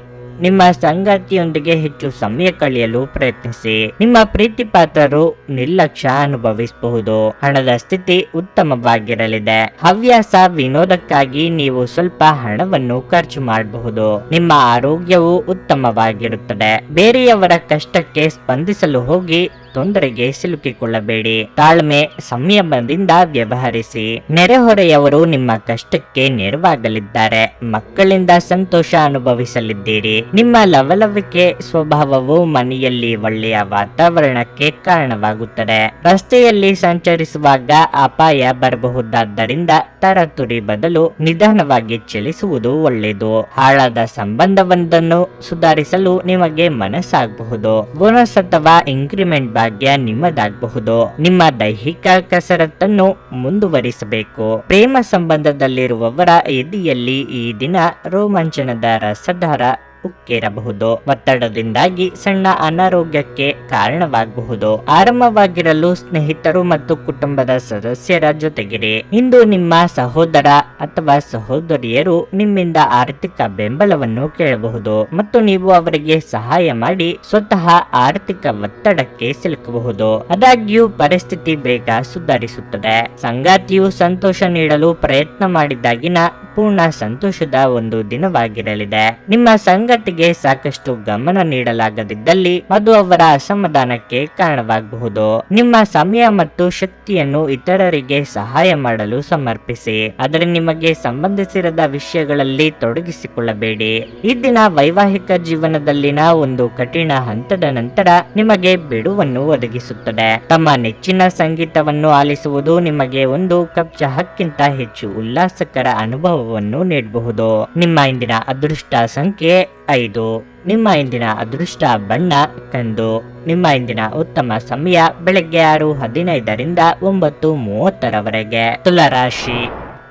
Speaker 1: ನಿಮ್ಮ ಸಂಗಾತಿಯೊಂದಿಗೆ ಹೆಚ್ಚು ಸಮಯ ಕಳೆಯಲು ಪ್ರಯತ್ನಿಸಿ. ನಿಮ್ಮ ಪ್ರೀತಿ ಪಾತ್ರರು ನಿರ್ಲಕ್ಷ್ಯ ಅನುಭವಿಸಬಹುದು. ಹಣದ ಸ್ಥಿತಿ ಉತ್ತಮವಾಗಿರಲಿದೆ. ಹವ್ಯಾಸ ವಿನೋದಕ್ಕಾಗಿ ನೀವು ಸ್ವಲ್ಪ ಹಣವನ್ನು ಖರ್ಚು ಮಾಡಬಹುದು. ನಿಮ್ಮ ಆರೋಗ್ಯವು ಉತ್ತಮವಾಗಿರುತ್ತದೆ. ಬೇರೆಯವರ ಕಷ್ಟಕ್ಕೆ ಸ್ಪಂದಿಸಲು ಹೋಗಿ ತೊಂದರೆಗೆ ಸಿಲುಕಿಕೊಳ್ಳಬೇಡಿ. ತಾಳ್ಮೆ ಸಂಯಮದಿಂದ ವ್ಯವಹರಿಸಿ. ನೆರೆಹೊರೆಯವರು ನಿಮ್ಮ ಕಷ್ಟಕ್ಕೆ ನೆರವಾಗಲಿದ್ದಾರೆ. ಮಕ್ಕಳಿಂದ ಸಂತೋಷ ಅನುಭವಿಸಲಿದ್ದೀರಿ. ನಿಮ್ಮ ಲವಲವಿಕೆ ಸ್ವಭಾವವು ಮನೆಯಲ್ಲಿ ಒಳ್ಳೆಯ ವಾತಾವರಣಕ್ಕೆ ಕಾರಣವಾಗುತ್ತದೆ. ರಸ್ತೆಯಲ್ಲಿ ಸಂಚರಿಸುವಾಗ ಅಪಾಯ ಬರಬಹುದಾದ್ದರಿಂದ ತರತುರಿ ಬದಲು ನಿಧಾನವಾಗಿ ಚಲಿಸುವುದು ಒಳ್ಳೆಯದು. ಹಾಳಾದ ಸಂಬಂಧವೊಂದನ್ನು ಸುಧಾರಿಸಲು ನಿಮಗೆ ಮನಸ್ಸಾಗಬಹುದು. ಬೋನಸ್ ಅಥವಾ ಇಂಕ್ರಿಮೆಂಟ್ ಭಾಗ್ಯ ನಿಮ್ಮದಾಗಬಹುದು. ನಿಮ್ಮ ದೈಹಿಕ ಕಸರತ್ತನ್ನು ಮುಂದುವರಿಸಬೇಕು. ಪ್ರೇಮ ಸಂಬಂಧದಲ್ಲಿರುವವರ ಎದೆಯಲ್ಲಿ ಈ ದಿನ ರೋಮಾಂಚನದ ರಸಧಾರ ಉಕ್ಕೇರಬಹುದು. ಒತ್ತಡದಿಂದಾಗಿ ಸಣ್ಣ ಅನಾರೋಗ್ಯಕ್ಕೆ ಕಾರಣವಾಗಬಹುದು. ಆರಾಮವಾಗಿರಲು ಸ್ನೇಹಿತರು ಮತ್ತು ಕುಟುಂಬದ ಸದಸ್ಯರ ಜೊತೆಗಿರಿ. ಇಂದು ನಿಮ್ಮ ಸಹೋದರ ಅಥವಾ ಸಹೋದರಿಯರು ನಿಮ್ಮಿಂದ ಆರ್ಥಿಕ ಬೆಂಬಲವನ್ನು ಕೇಳಬಹುದು ಮತ್ತು ನೀವು ಅವರಿಗೆ ಸಹಾಯ ಮಾಡಿ ಸ್ವತಃ ಆರ್ಥಿಕ ಒತ್ತಡಕ್ಕೆ ಸಿಲುಕಬಹುದು. ಆದಾಗ್ಯೂ ಪರಿಸ್ಥಿತಿ ಬೇಗ ಸುಧಾರಿಸುತ್ತದೆ. ಸಂಗಾತಿಯು ಸಂತೋಷ ನೀಡಲು ಪ್ರಯತ್ನ ಮಾಡಿದಾಗಿನ ಪೂರ್ಣ ಸಂತೋಷದ ಒಂದು ದಿನವಾಗಿರಲಿದೆ. ನಿಮ್ಮ ಸಂಗತಿಗೆ ಸಾಕಷ್ಟು ಗಮನ ನೀಡಲಾಗದಿದ್ದಲ್ಲಿ ಅದು ಅವರ ಅಸಮಾಧಾನಕ್ಕೆ ಕಾರಣವಾಗಬಹುದು. ನಿಮ್ಮ ಸಮಯ ಮತ್ತು ಶಕ್ತಿಯನ್ನು ಇತರರಿಗೆ ಸಹಾಯ ಮಾಡಲು ಸಮರ್ಪಿಸಿ, ಆದರೆ ನಿಮಗೆ ಸಂಬಂಧಿಸಿರದ ವಿಷಯಗಳಲ್ಲಿ ತೊಡಗಿಸಿಕೊಳ್ಳಬೇಡಿ. ಈ ದಿನ ವೈವಾಹಿಕ ಜೀವನದಲ್ಲಿನ ಒಂದು ಕಠಿಣ ಹಂತದ ನಂತರ ನಿಮಗೆ ಬಿಡುವನ್ನು ಒದಗಿಸುತ್ತದೆ. ತಮ್ಮ ನೆಚ್ಚಿನ ಸಂಗೀತವನ್ನು ಆಲಿಸುವುದು ನಿಮಗೆ ಒಂದು ಕಪ್ ಚಹಕ್ಕಿಂತ ಹೆಚ್ಚು ಉಲ್ಲಾಸಕರ ಅನುಭವವನ್ನು ನೀಡಬಹುದು. ನಿಮ್ಮ ಇಂದಿನ ಅದೃಷ್ಟ ಸಂಖ್ಯೆ 5. ನಿಮ್ಮ ಇಂದಿನ ಅದೃಷ್ಟ ಬಣ್ಣ ಕಂದು. ನಿಮ್ಮ ಇಂದಿನ ಉತ್ತಮ ಸಮಯ ಬೆಳಗ್ಗೆ 6:15ರಿಂದ 9:30ರವರೆಗೆ. ತುಲಾರಾಶಿ,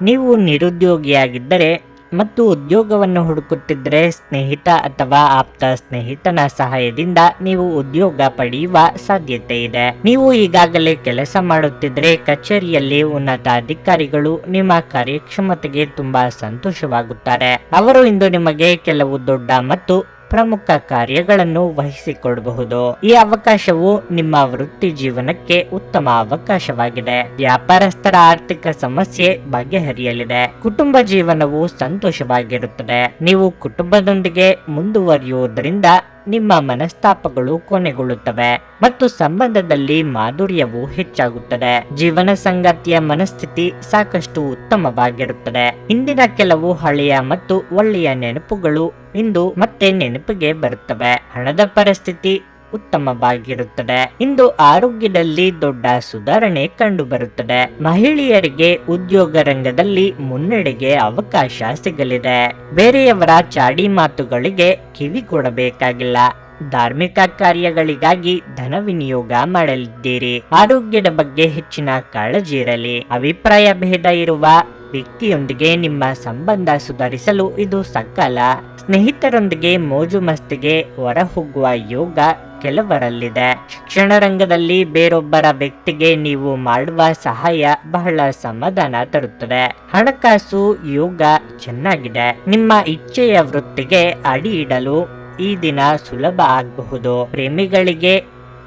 Speaker 1: ನೀವು ನಿರುದ್ಯೋಗಿಯಾಗಿದ್ದರೆ ಮತ್ತು ಉದ್ಯೋಗವನ್ನು ಹುಡುಕುತ್ತಿದ್ದರೆ ಸ್ನೇಹಿತ ಅಥವಾ ಆಪ್ತ ಸ್ನೇಹಿತನ ಸಹಾಯದಿಂದ ನೀವು ಉದ್ಯೋಗ ಪಡೆಯುವ ಸಾಧ್ಯತೆ ಇದೆ. ನೀವು ಈಗಾಗಲೇ ಕೆಲಸ ಮಾಡುತ್ತಿದ್ದರೆ ಕಚೇರಿಯಲ್ಲಿ ಉನ್ನತ ಅಧಿಕಾರಿಗಳು ನಿಮ್ಮ ಕಾರ್ಯಕ್ಷಮತೆಗೆ ತುಂಬಾ ಸಂತೋಷವಾಗುತ್ತಾರೆ. ಅವರು ಇಂದು ನಿಮಗೆ ಕೆಲವು ದೊಡ್ಡ ಮತ್ತು ಪ್ರಮುಖ ಕಾರ್ಯಗಳನ್ನು ವಹಿಸಿಕೊಡಬಹುದು. ಈ ಅವಕಾಶವು ನಿಮ್ಮ ವೃತ್ತಿ ಜೀವನಕ್ಕೆ ಉತ್ತಮ ಅವಕಾಶವಾಗಿದೆ. ವ್ಯಾಪಾರಸ್ಥರ ಆರ್ಥಿಕ ಸಮಸ್ಯೆ ಬಗೆಹರಿಯಲಿದೆ. ಕುಟುಂಬ ಜೀವನವು ಸಂತೋಷವಾಗಿರುತ್ತದೆ. ನೀವು ಕುಟುಂಬದೊಂದಿಗೆ ಮುಂದುವರಿಯುವುದರಿಂದ ನಿಮ್ಮ ಮನಸ್ತಾಪಗಳು ಕೊನೆಗೊಳ್ಳುತ್ತವೆ ಮತ್ತು ಸಂಬಂಧದಲ್ಲಿ ಮಾಧುರ್ಯವು ಹೆಚ್ಚಾಗುತ್ತದೆ. ಜೀವನ ಸಂಗಾತಿಯ ಮನಸ್ಥಿತಿ ಸಾಕಷ್ಟು ಉತ್ತಮವಾಗಿರುತ್ತದೆ. ಇಂದಿನ ಕೆಲವು ಹಳೆಯ ಮತ್ತು ಒಳ್ಳೆಯ ನೆನಪುಗಳು ಇಂದು ಮತ್ತೆ ನೆನಪಿಗೆ ಬರುತ್ತವೆ. ಹಣದ ಪರಿಸ್ಥಿತಿ ಉತ್ತಮವಾಗಿರುತ್ತದೆ. ಇಂದು ಆರೋಗ್ಯದಲ್ಲಿ ದೊಡ್ಡ ಸುಧಾರಣೆ ಕಂಡುಬರುತ್ತದೆ. ಮಹಿಳೆಯರಿಗೆ ಉದ್ಯೋಗ ರಂಗದಲ್ಲಿ ಮುನ್ನಡೆಗೆ ಅವಕಾಶ ಸಿಗಲಿದೆ. ಬೇರೆಯವರ ಚಾಡಿ ಮಾತುಗಳಿಗೆ ಕಿವಿ ಕೊಡಬೇಕಾಗಿಲ್ಲ. ಧಾರ್ಮಿಕ ಕಾರ್ಯಗಳಿಗಾಗಿ ಧನ ವಿನಿಯೋಗ ಮಾಡಲಿದ್ದೀರಿ. ಆರೋಗ್ಯದ ಬಗ್ಗೆ ಹೆಚ್ಚಿನ ಕಾಳಜಿ ಇರಲಿ. ಅಭಿಪ್ರಾಯ ಭೇದ ಇರುವ ವ್ಯಕ್ತಿಯೊಂದಿಗೆ ನಿಮ್ಮ ಸಂಬಂಧ ಸುಧಾರಿಸಲು ಇದು ಸಕಾಲ. ಸ್ನೇಹಿತರೊಂದಿಗೆ ಮೋಜು ಮಸ್ತಿಗೆ ಹೊರಹೋಗುವ ಯೋಗ ಕೆಲವರಲ್ಲಿದೆ. ಶಿಕ್ಷಣ ರಂಗದಲ್ಲಿ ಬೇರೊಬ್ಬರ ವ್ಯಕ್ತಿಗೆ ನೀವು ಮಾಡುವ ಸಹಾಯ ಬಹಳ ಸಮಾಧಾನ ತರುತ್ತದೆ. ಹಣಕಾಸು ಯೋಗ ಚೆನ್ನಾಗಿದೆ. ನಿಮ್ಮ ಇಚ್ಛೆಯ ವೃತ್ತಿಗೆ ಅಡಿ ಇಡಲು ಈ ದಿನ ಸುಲಭ ಆಗಬಹುದು. ಪ್ರೇಮಿಗಳಿಗೆ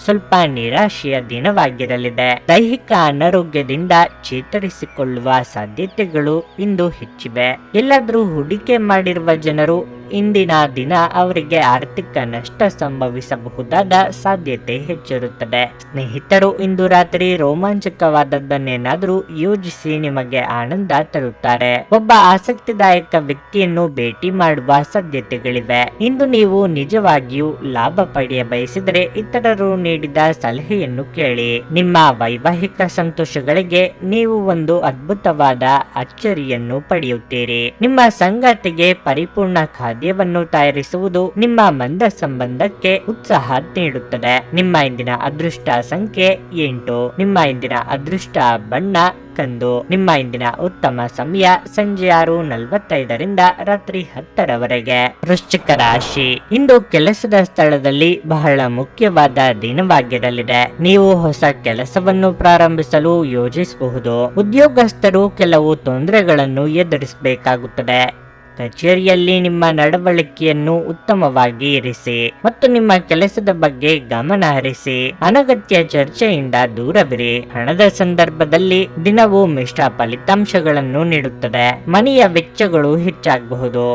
Speaker 1: ಸ್ವಲ್ಪ ನಿರಾಶೆಯ ದಿನವಾಗಿರಲಿದೆ. ದೈಹಿಕ ಅನಾರೋಗ್ಯದಿಂದ ಚೇತರಿಸಿಕೊಳ್ಳುವ ಸಾಧ್ಯತೆಗಳು ಇಂದು ಹೆಚ್ಚಿವೆ. ಎಲ್ಲಾದ್ರೂ ಹೂಡಿಕೆ ಮಾಡಿರುವ ಜನರು ಇಂದಿನ ದಿನ ಅವರಿಗೆ ಆರ್ಥಿಕ ನಷ್ಟ ಸಂಭವಿಸಬಹುದಾದ ಸಾಧ್ಯತೆ ಹೆಚ್ಚಿರುತ್ತದೆ. ಸ್ನೇಹಿತರು ಇಂದು ರಾತ್ರಿ ರೋಮಾಂಚಕವಾದದ್ದನ್ನೇನಾದರೂ ಯೋಜಿಸಿ ನಿಮಗೆ ಆನಂದ ತರುತ್ತಾರೆ. ಒಬ್ಬ ಆಸಕ್ತಿದಾಯಕ ವ್ಯಕ್ತಿಯನ್ನು ಭೇಟಿ ಮಾಡುವ ಸಾಧ್ಯತೆಗಳಿವೆ. ಇಂದು ನೀವು ನಿಜವಾಗಿಯೂ ಲಾಭ ಪಡೆಯ ಬಯಸಿದರೆ ಇತರರು ನೀಡಿದ ಸಲಹೆಯನ್ನು ಕೇಳಿ. ನಿಮ್ಮ ವೈವಾಹಿಕ ಸಂತೋಷಗಳಿಗೆ ನೀವು ಒಂದು ಅದ್ಭುತವಾದ ಅಚ್ಚರಿಯನ್ನು ಪಡೆಯುತ್ತೀರಿ. ನಿಮ್ಮ ಸಂಗಾತಿಗೆ ಪರಿಪೂರ್ಣ ಖಾದ್ಯವನ್ನು ತಯಾರಿಸುವುದು ನಿಮ್ಮ ಮಂದ ಸಂಬಂಧಕ್ಕೆ ಉತ್ಸಾಹ ನೀಡುತ್ತದೆ. ನಿಮ್ಮ ಇಂದಿನ ಅದೃಷ್ಟ ಸಂಖ್ಯೆ 8. ನಿಮ್ಮ ಇಂದಿನ ಅದೃಷ್ಟ ಬಣ್ಣ ಕಂದು. ನಿಮ್ಮ ಇಂದಿನ ಉತ್ತಮ ಸಮಯ ಸಂಜೆ 6:45ರಿಂದ ರಾತ್ರಿ 10ರವರೆಗೆ. ವೃಶ್ಚಿಕ ರಾಶಿ, ಇಂದು ಕೆಲಸದ ಸ್ಥಳದಲ್ಲಿ ಬಹಳ ಮುಖ್ಯವಾದ ದಿನವಾಗಿರಲಿದೆ. ನೀವು ಹೊಸ ಕೆಲಸವನ್ನು ಪ್ರಾರಂಭಿಸಲು ಯೋಜಿಸಬಹುದು. ಉದ್ಯೋಗಸ್ಥರು ಕೆಲವು ತೊಂದರೆಗಳನ್ನು ಎದುರಿಸಬೇಕಾಗುತ್ತದೆ. ಕಚೇರಿಯಲ್ಲಿ ನಿಮ್ಮ ನಡವಳಿಕೆಯನ್ನು ಉತ್ತಮವಾಗಿ ಇರಿಸಿ ಮತ್ತು ನಿಮ್ಮ ಕೆಲಸದ ಬಗ್ಗೆ ಗಮನ ಹರಿಸಿ. ಅನಗತ್ಯ ಚರ್ಚೆಯಿಂದ ದೂರವಿರಿ. ಹಣದ ಸಂದರ್ಭದಲ್ಲಿ ದಿನವು ಮಿಶ್ರ ಫಲಿತಾಂಶಗಳನ್ನು ನೀಡುತ್ತದೆ. ಮನೆಯ ವೆಚ್ಚಗಳು ಹೆಚ್ಚಾಗಬಹುದು.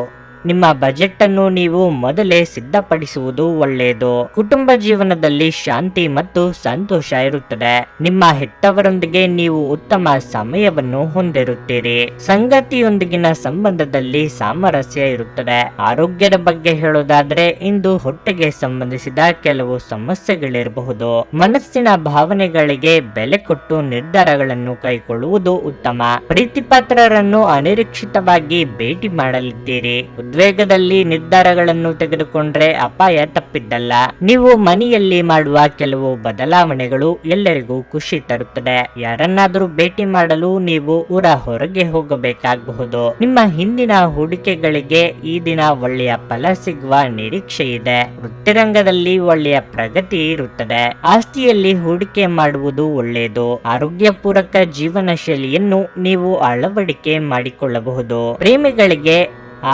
Speaker 1: ನಿಮ್ಮ ಬಜೆಟ್ ಅನ್ನು ನೀವು ಮೊದಲೇ ಸಿದ್ಧಪಡಿಸುವುದು ಒಳ್ಳೆಯದು. ಕುಟುಂಬ ಜೀವನದಲ್ಲಿ ಶಾಂತಿ ಮತ್ತು ಸಂತೋಷ ಇರುತ್ತದೆ. ನಿಮ್ಮ ಹೆತ್ತವರೊಂದಿಗೆ ನೀವು ಉತ್ತಮ ಸಮಯವನ್ನು ಹೊಂದಿರುತ್ತೀರಿ. ಸಂಗಾತಿಯೊಂದಿಗಿನ ಸಂಬಂಧದಲ್ಲಿ ಸಾಮರಸ್ಯ ಇರುತ್ತದೆ. ಆರೋಗ್ಯದ ಬಗ್ಗೆ ಹೇಳೋದಾದ್ರೆ ಇಂದು ಹೊಟ್ಟೆಗೆ ಸಂಬಂಧಿಸಿದ ಕೆಲವು ಸಮಸ್ಯೆಗಳಿರಬಹುದು. ಮನಸ್ಸಿನ ಭಾವನೆಗಳಿಗೆ ಬೆಲೆ ಕೊಟ್ಟು ನಿರ್ಧಾರಗಳನ್ನು ಕೈಗೊಳ್ಳುವುದು ಉತ್ತಮ. ಪ್ರೀತಿಪಾತ್ರರನ್ನು ಅನಿರೀಕ್ಷಿತವಾಗಿ ಭೇಟಿ ಮಾಡಲಿದ್ದೀರಿ. ಉದ್ವೇಗದಲ್ಲಿ ನಿರ್ಧಾರಗಳನ್ನು ತೆಗೆದುಕೊಂಡ್ರೆ ಅಪಾಯ ತಪ್ಪಿದ್ದಲ್ಲ. ನೀವು ಮನೆಯಲ್ಲಿ ಮಾಡುವ ಕೆಲವು ಬದಲಾವಣೆಗಳು ಎಲ್ಲರಿಗೂ ಖುಷಿ ತರುತ್ತದೆ. ಯಾರನ್ನಾದರೂ ಭೇಟಿ ಮಾಡಲು ನೀವು ಊರ ಹೊರಗೆ ಹೋಗಬೇಕಾಗಬಹುದು. ನಿಮ್ಮ ಹಿಂದಿನ ಹೂಡಿಕೆಗಳಿಗೆ ಈ ದಿನ ಒಳ್ಳೆಯ ಫಲ ಸಿಗುವ ನಿರೀಕ್ಷೆ ಇದೆ. ವೃತ್ತಿರಂಗದಲ್ಲಿ ಒಳ್ಳೆಯ ಪ್ರಗತಿ ಇರುತ್ತದೆ. ಆಸ್ತಿಯಲ್ಲಿ ಹೂಡಿಕೆ ಮಾಡುವುದು ಒಳ್ಳೆಯದು. ಆರೋಗ್ಯ ಪೂರಕ ಜೀವನ ಶೈಲಿಯನ್ನು ನೀವು ಅಳವಡಿಕೆ ಮಾಡಿಕೊಳ್ಳಬಹುದು. ಪ್ರೇಮಿಗಳಿಗೆ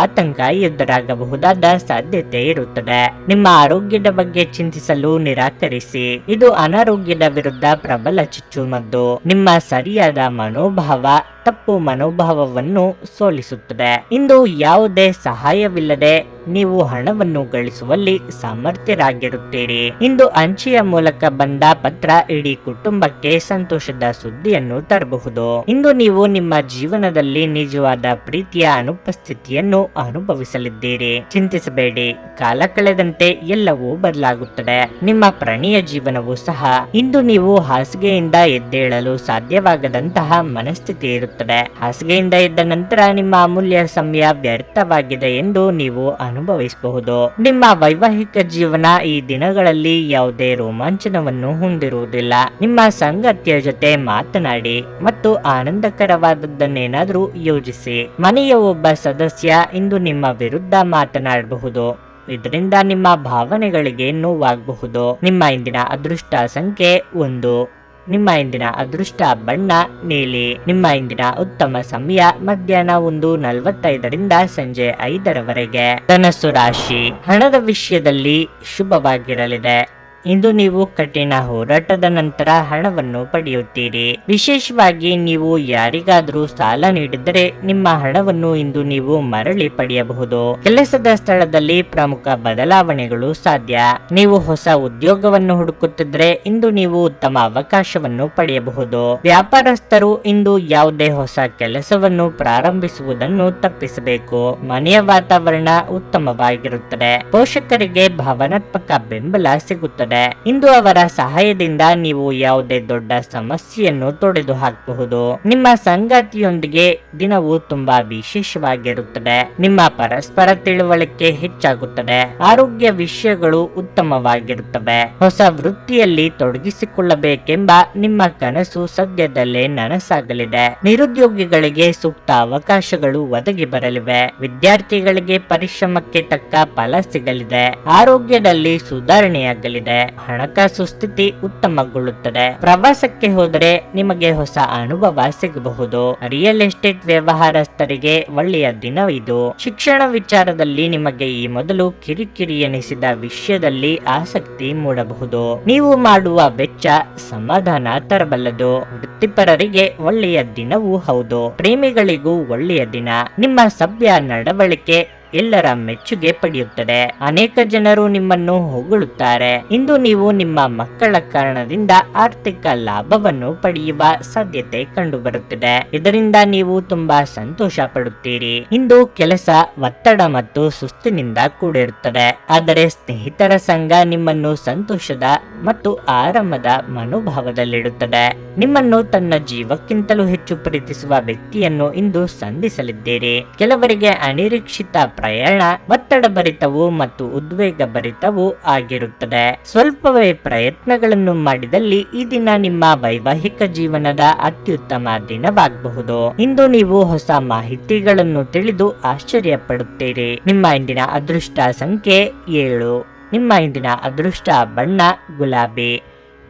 Speaker 1: ಆತಂಕ ಎದುರಾಗಬಹುದಾದ ಸಾಧ್ಯತೆ ಇರುತ್ತದೆ. ನಿಮ್ಮ ಆರೋಗ್ಯದ ಬಗ್ಗೆ ಚಿಂತಿಸಲು ನಿರಾಕರಿಸಿ. ಇದು ಅನಾರೋಗ್ಯದ ವಿರುದ್ಧ ಪ್ರಬಲ ಚುಚ್ಚುಮದ್ದು. ನಿಮ್ಮ ಸರಿಯಾದ ಮನೋಭಾವ ತಪ್ಪು ಮನೋಭಾವವನ್ನು ಸೋಲಿಸುತ್ತದೆ. ಇಂದು ಯಾವುದೇ ಸಹಾಯವಿಲ್ಲದೆ ನೀವು ಹಣವನ್ನು ಗಳಿಸುವಲ್ಲಿ ಸಮರ್ಥರಾಗಿರುತ್ತೀರಿ. ಇಂದು ಅಂಚೆಯ ಮೂಲಕ ಬಂದ ಪತ್ರ ಇಡೀ ಕುಟುಂಬಕ್ಕೆ ಸಂತೋಷದ ಸುದ್ದಿಯನ್ನು ತರಬಹುದು. ಇಂದು ನೀವು ನಿಮ್ಮ ಜೀವನದಲ್ಲಿ ನಿಜವಾದ ಪ್ರೀತಿಯ ಅನುಪಸ್ಥಿತಿಯನ್ನು ಅನುಭವಿಸಲಿದ್ದೀರಿ. ಚಿಂತಿಸಬೇಡಿ, ಕಾಲ ಕಳೆದಂತೆ ಎಲ್ಲವೂ ಬದಲಾಗುತ್ತದೆ. ನಿಮ್ಮ ಪ್ರಣಯ ಜೀವನವೂ ಸಹ. ಇಂದು ನೀವು ಹಾಸಿಗೆಯಿಂದ ಎದ್ದೇಳಲು ಸಾಧ್ಯವಾಗದಂತಹ ಮನಸ್ಥಿತಿ ಇರುತ್ತದೆ. ಹಾಸಿಗೆಯಿಂದ ಎದ್ದ ನಂತರ ನಿಮ್ಮ ಅಮೂಲ್ಯ ಸಮಯ ವ್ಯರ್ಥವಾಗಿದೆ ಎಂದು ನೀವು ಅನುಭವಿಸಬಹುದು. ನಿಮ್ಮ ವೈವಾಹಿಕ ಜೀವನ ಈ ದಿನಗಳಲ್ಲಿ ಯಾವುದೇ ರೋಮಾಂಚನವನ್ನು ಹೊಂದಿರುವುದಿಲ್ಲ. ನಿಮ್ಮ ಸಂಗಾತಿಯ ಜೊತೆ ಮಾತನಾಡಿ ಮತ್ತು ಆನಂದಕರವಾದದ್ದನ್ನೇನಾದರೂ ಯೋಜಿಸಿ. ಮನೆಯ ಒಬ್ಬ ಸದಸ್ಯ ಇಂದು ನಿಮ್ಮ ವಿರುದ್ಧ ಮಾತನಾಡಬಹುದು. ಇದರಿಂದ ನಿಮ್ಮ ಭಾವನೆಗಳಿಗೆ ನೋವಾಗಬಹುದು. ನಿಮ್ಮ ಇಂದಿನ ಅದೃಷ್ಟ ಸಂಖ್ಯೆ 1. ನಿಮ್ಮ ಇಂದಿನ ಅದೃಷ್ಟ ಬಣ್ಣ ನೀಲಿ. ನಿಮ್ಮ ಇಂದಿನ ಉತ್ತಮ ಸಮಯ ಮಧ್ಯಾಹ್ನ 1:45ರಿಂದ ಸಂಜೆ 5ರವರೆಗೆ. ಧನಸ್ಸು ರಾಶಿ. ಹಣದ ವಿಷಯದಲ್ಲಿ ಶುಭವಾಗಿರಲಿದೆ. ಇಂದು ನೀವು ಕಠಿಣ ಹೋರಾಟದ ನಂತರ ಹಣವನ್ನು ಪಡೆಯುತ್ತೀರಿ. ವಿಶೇಷವಾಗಿ ನೀವು ಯಾರಿಗಾದರೂ ಸಾಲ ನೀಡಿದರೆ ನಿಮ್ಮ ಹಣವನ್ನು ಇಂದು ನೀವು ಮರಳಿ ಪಡೆಯಬಹುದು. ಕೆಲಸದ ಸ್ಥಳದಲ್ಲಿ ಪ್ರಮುಖ ಬದಲಾವಣೆಗಳು ಸಾಧ್ಯ. ನೀವು ಹೊಸ ಉದ್ಯೋಗವನ್ನು ಹುಡುಕುತ್ತಿದ್ದರೆ ಇಂದು ನೀವು ಉತ್ತಮ ಅವಕಾಶವನ್ನು ಪಡೆಯಬಹುದು. ವ್ಯಾಪಾರಸ್ಥರು ಇಂದು ಯಾವುದೇ ಹೊಸ ಕೆಲಸವನ್ನು ಪ್ರಾರಂಭಿಸುವುದನ್ನು ತಪ್ಪಿಸಬೇಕು. ಮನೆಯ ವಾತಾವರಣ ಉತ್ತಮವಾಗಿರುತ್ತದೆ. ಪೋಷಕರಿಗೆ ಭಾವನಾತ್ಮಕ ಬೆಂಬಲ ಸಿಗುತ್ತದೆ. ಇಂದು ಅವರ ಸಹಾಯದಿಂದ ನೀವು ಯಾವುದೇ ದೊಡ್ಡ ಸಮಸ್ಯೆಯನ್ನು ತೊಡೆದು ಹಾಕಬಹುದು. ನಿಮ್ಮ ಸಂಗಾತಿಯೊಂದಿಗೆ ದಿನವು ತುಂಬಾ ವಿಶೇಷವಾಗಿರುತ್ತದೆ. ನಿಮ್ಮ ಪರಸ್ಪರ ತಿಳುವಳಿಕೆ ಹೆಚ್ಚಾಗುತ್ತದೆ. ಆರೋಗ್ಯ ವಿಷಯಗಳು ಉತ್ತಮವಾಗಿರುತ್ತವೆ. ಹೊಸ ವೃತ್ತಿಯಲ್ಲಿ ತೊಡಗಿಸಿಕೊಳ್ಳಬೇಕೆಂಬ ನಿಮ್ಮ ಕನಸು ಸದ್ಯದಲ್ಲೇ ನನಸಾಗಲಿದೆ. ನಿರುದ್ಯೋಗಿಗಳಿಗೆ ಸೂಕ್ತ ಅವಕಾಶಗಳು ಒದಗಿ ಬರಲಿವೆ. ವಿದ್ಯಾರ್ಥಿಗಳಿಗೆ ಪರಿಶ್ರಮಕ್ಕೆ ತಕ್ಕ ಫಲ ಸಿಗಲಿದೆ. ಆರೋಗ್ಯದಲ್ಲಿ ಸುಧಾರಣೆಯಾಗಲಿದೆ. ಹಣಕಾಸು ಸ್ಥಿತಿ ಉತ್ತಮಗೊಳ್ಳುತ್ತದೆ. ಪ್ರವಾಸಕ್ಕೆ ಹೋದರೆ ನಿಮಗೆ ಹೊಸ ಅನುಭವ ಸಿಗಬಹುದು. ರಿಯಲ್ ಎಸ್ಟೇಟ್ ವ್ಯವಹಾರಸ್ಥರಿಗೆ ಒಳ್ಳೆಯ ದಿನ ಇದು. ಶಿಕ್ಷಣ ವಿಚಾರದಲ್ಲಿ ನಿಮಗೆ ಈ ಮೊದಲು ಕಿರಿಕಿರಿ ಎನಿಸಿದ ವಿಷಯದಲ್ಲಿ ಆಸಕ್ತಿ ಮೂಡಬಹುದು. ನೀವು ಮಾಡುವ ವೆಚ್ಚ ಸಮಾಧಾನ ತರಬಲ್ಲದು. ವೃತ್ತಿಪರರಿಗೆ ಒಳ್ಳೆಯ ದಿನವೂ ಹೌದು. ಪ್ರೇಮಿಗಳಿಗೂ ಒಳ್ಳೆಯ ದಿನ. ನಿಮ್ಮ ಸಭ್ಯ ನಡವಳಿಕೆ ಎಲ್ಲರ ಮೆಚ್ಚುಗೆ ಪಡೆಯುತ್ತದೆ. ಅನೇಕ ಜನರು ನಿಮ್ಮನ್ನು ಹೊಗಳುತ್ತಾರೆ. ಇಂದು ನೀವು ನಿಮ್ಮ ಮಕ್ಕಳ ಕಾರಣದಿಂದ ಆರ್ಥಿಕ ಲಾಭವನ್ನು ಪಡೆಯುವ ಸಾಧ್ಯತೆ ಕಂಡುಬರುತ್ತಿದೆ. ಇದರಿಂದ ನೀವು ತುಂಬಾ ಸಂತೋಷ ಪಡುತ್ತೀರಿ. ಇಂದು ಕೆಲಸ ಒತ್ತಡ ಮತ್ತು ಸುಸ್ತಿನಿಂದ ಕೂಡಿರುತ್ತದೆ. ಆದರೆ ಸ್ನೇಹಿತರ ಸಂಘ ನಿಮ್ಮನ್ನು ಸಂತೋಷದ ಮತ್ತು ಆರಾಮದ ಮನೋಭಾವದಲ್ಲಿಡುತ್ತದೆ. ನಿಮ್ಮನ್ನು ತನ್ನ ಜೀವಕ್ಕಿಂತಲೂ ಹೆಚ್ಚು ಪ್ರೀತಿಸುವ ವ್ಯಕ್ತಿಯನ್ನು ಇಂದು ಸಂಧಿಸಲಿದ್ದೀರಿ. ಕೆಲವರಿಗೆ ಅನಿರೀಕ್ಷಿತ ಪ್ರಯಾಣ ಒತ್ತಡಭರಿತವೂ ಮತ್ತು ಉದ್ವೇಗ ಭರಿತವೂ ಆಗಿರುತ್ತದೆ. ಸ್ವಲ್ಪವೇ ಪ್ರಯತ್ನಗಳನ್ನು ಮಾಡಿದಲ್ಲಿ ಈ ದಿನ ನಿಮ್ಮ ವೈವಾಹಿಕ ಜೀವನದ ಅತ್ಯುತ್ತಮ ದಿನವಾಗಬಹುದು. ಇಂದು ನೀವು ಹೊಸ ಮಾಹಿತಿಗಳನ್ನು ತಿಳಿದು ಆಶ್ಚರ್ಯ ಪಡುತ್ತೀರಿ. ನಿಮ್ಮ ಇಂದಿನ ಅದೃಷ್ಟ ಸಂಖ್ಯೆ 7. ನಿಮ್ಮ ಇಂದಿನ ಅದೃಷ್ಟ ಬಣ್ಣ ಗುಲಾಬಿ.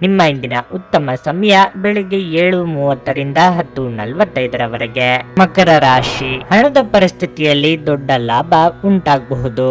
Speaker 1: ನಿಮ್ಮ ಇಂದಿನ ಉತ್ತಮ ಸಮಯ ಬೆಳಿಗ್ಗೆ 7:30ರಿಂದ 10:45ರವರೆಗೆ. ಮಕರ ರಾಶಿ. ಹಣದ ಪರಿಸ್ಥಿತಿಯಲ್ಲಿ ದೊಡ್ಡ ಲಾಭ ಉಂಟಾಗಬಹುದು.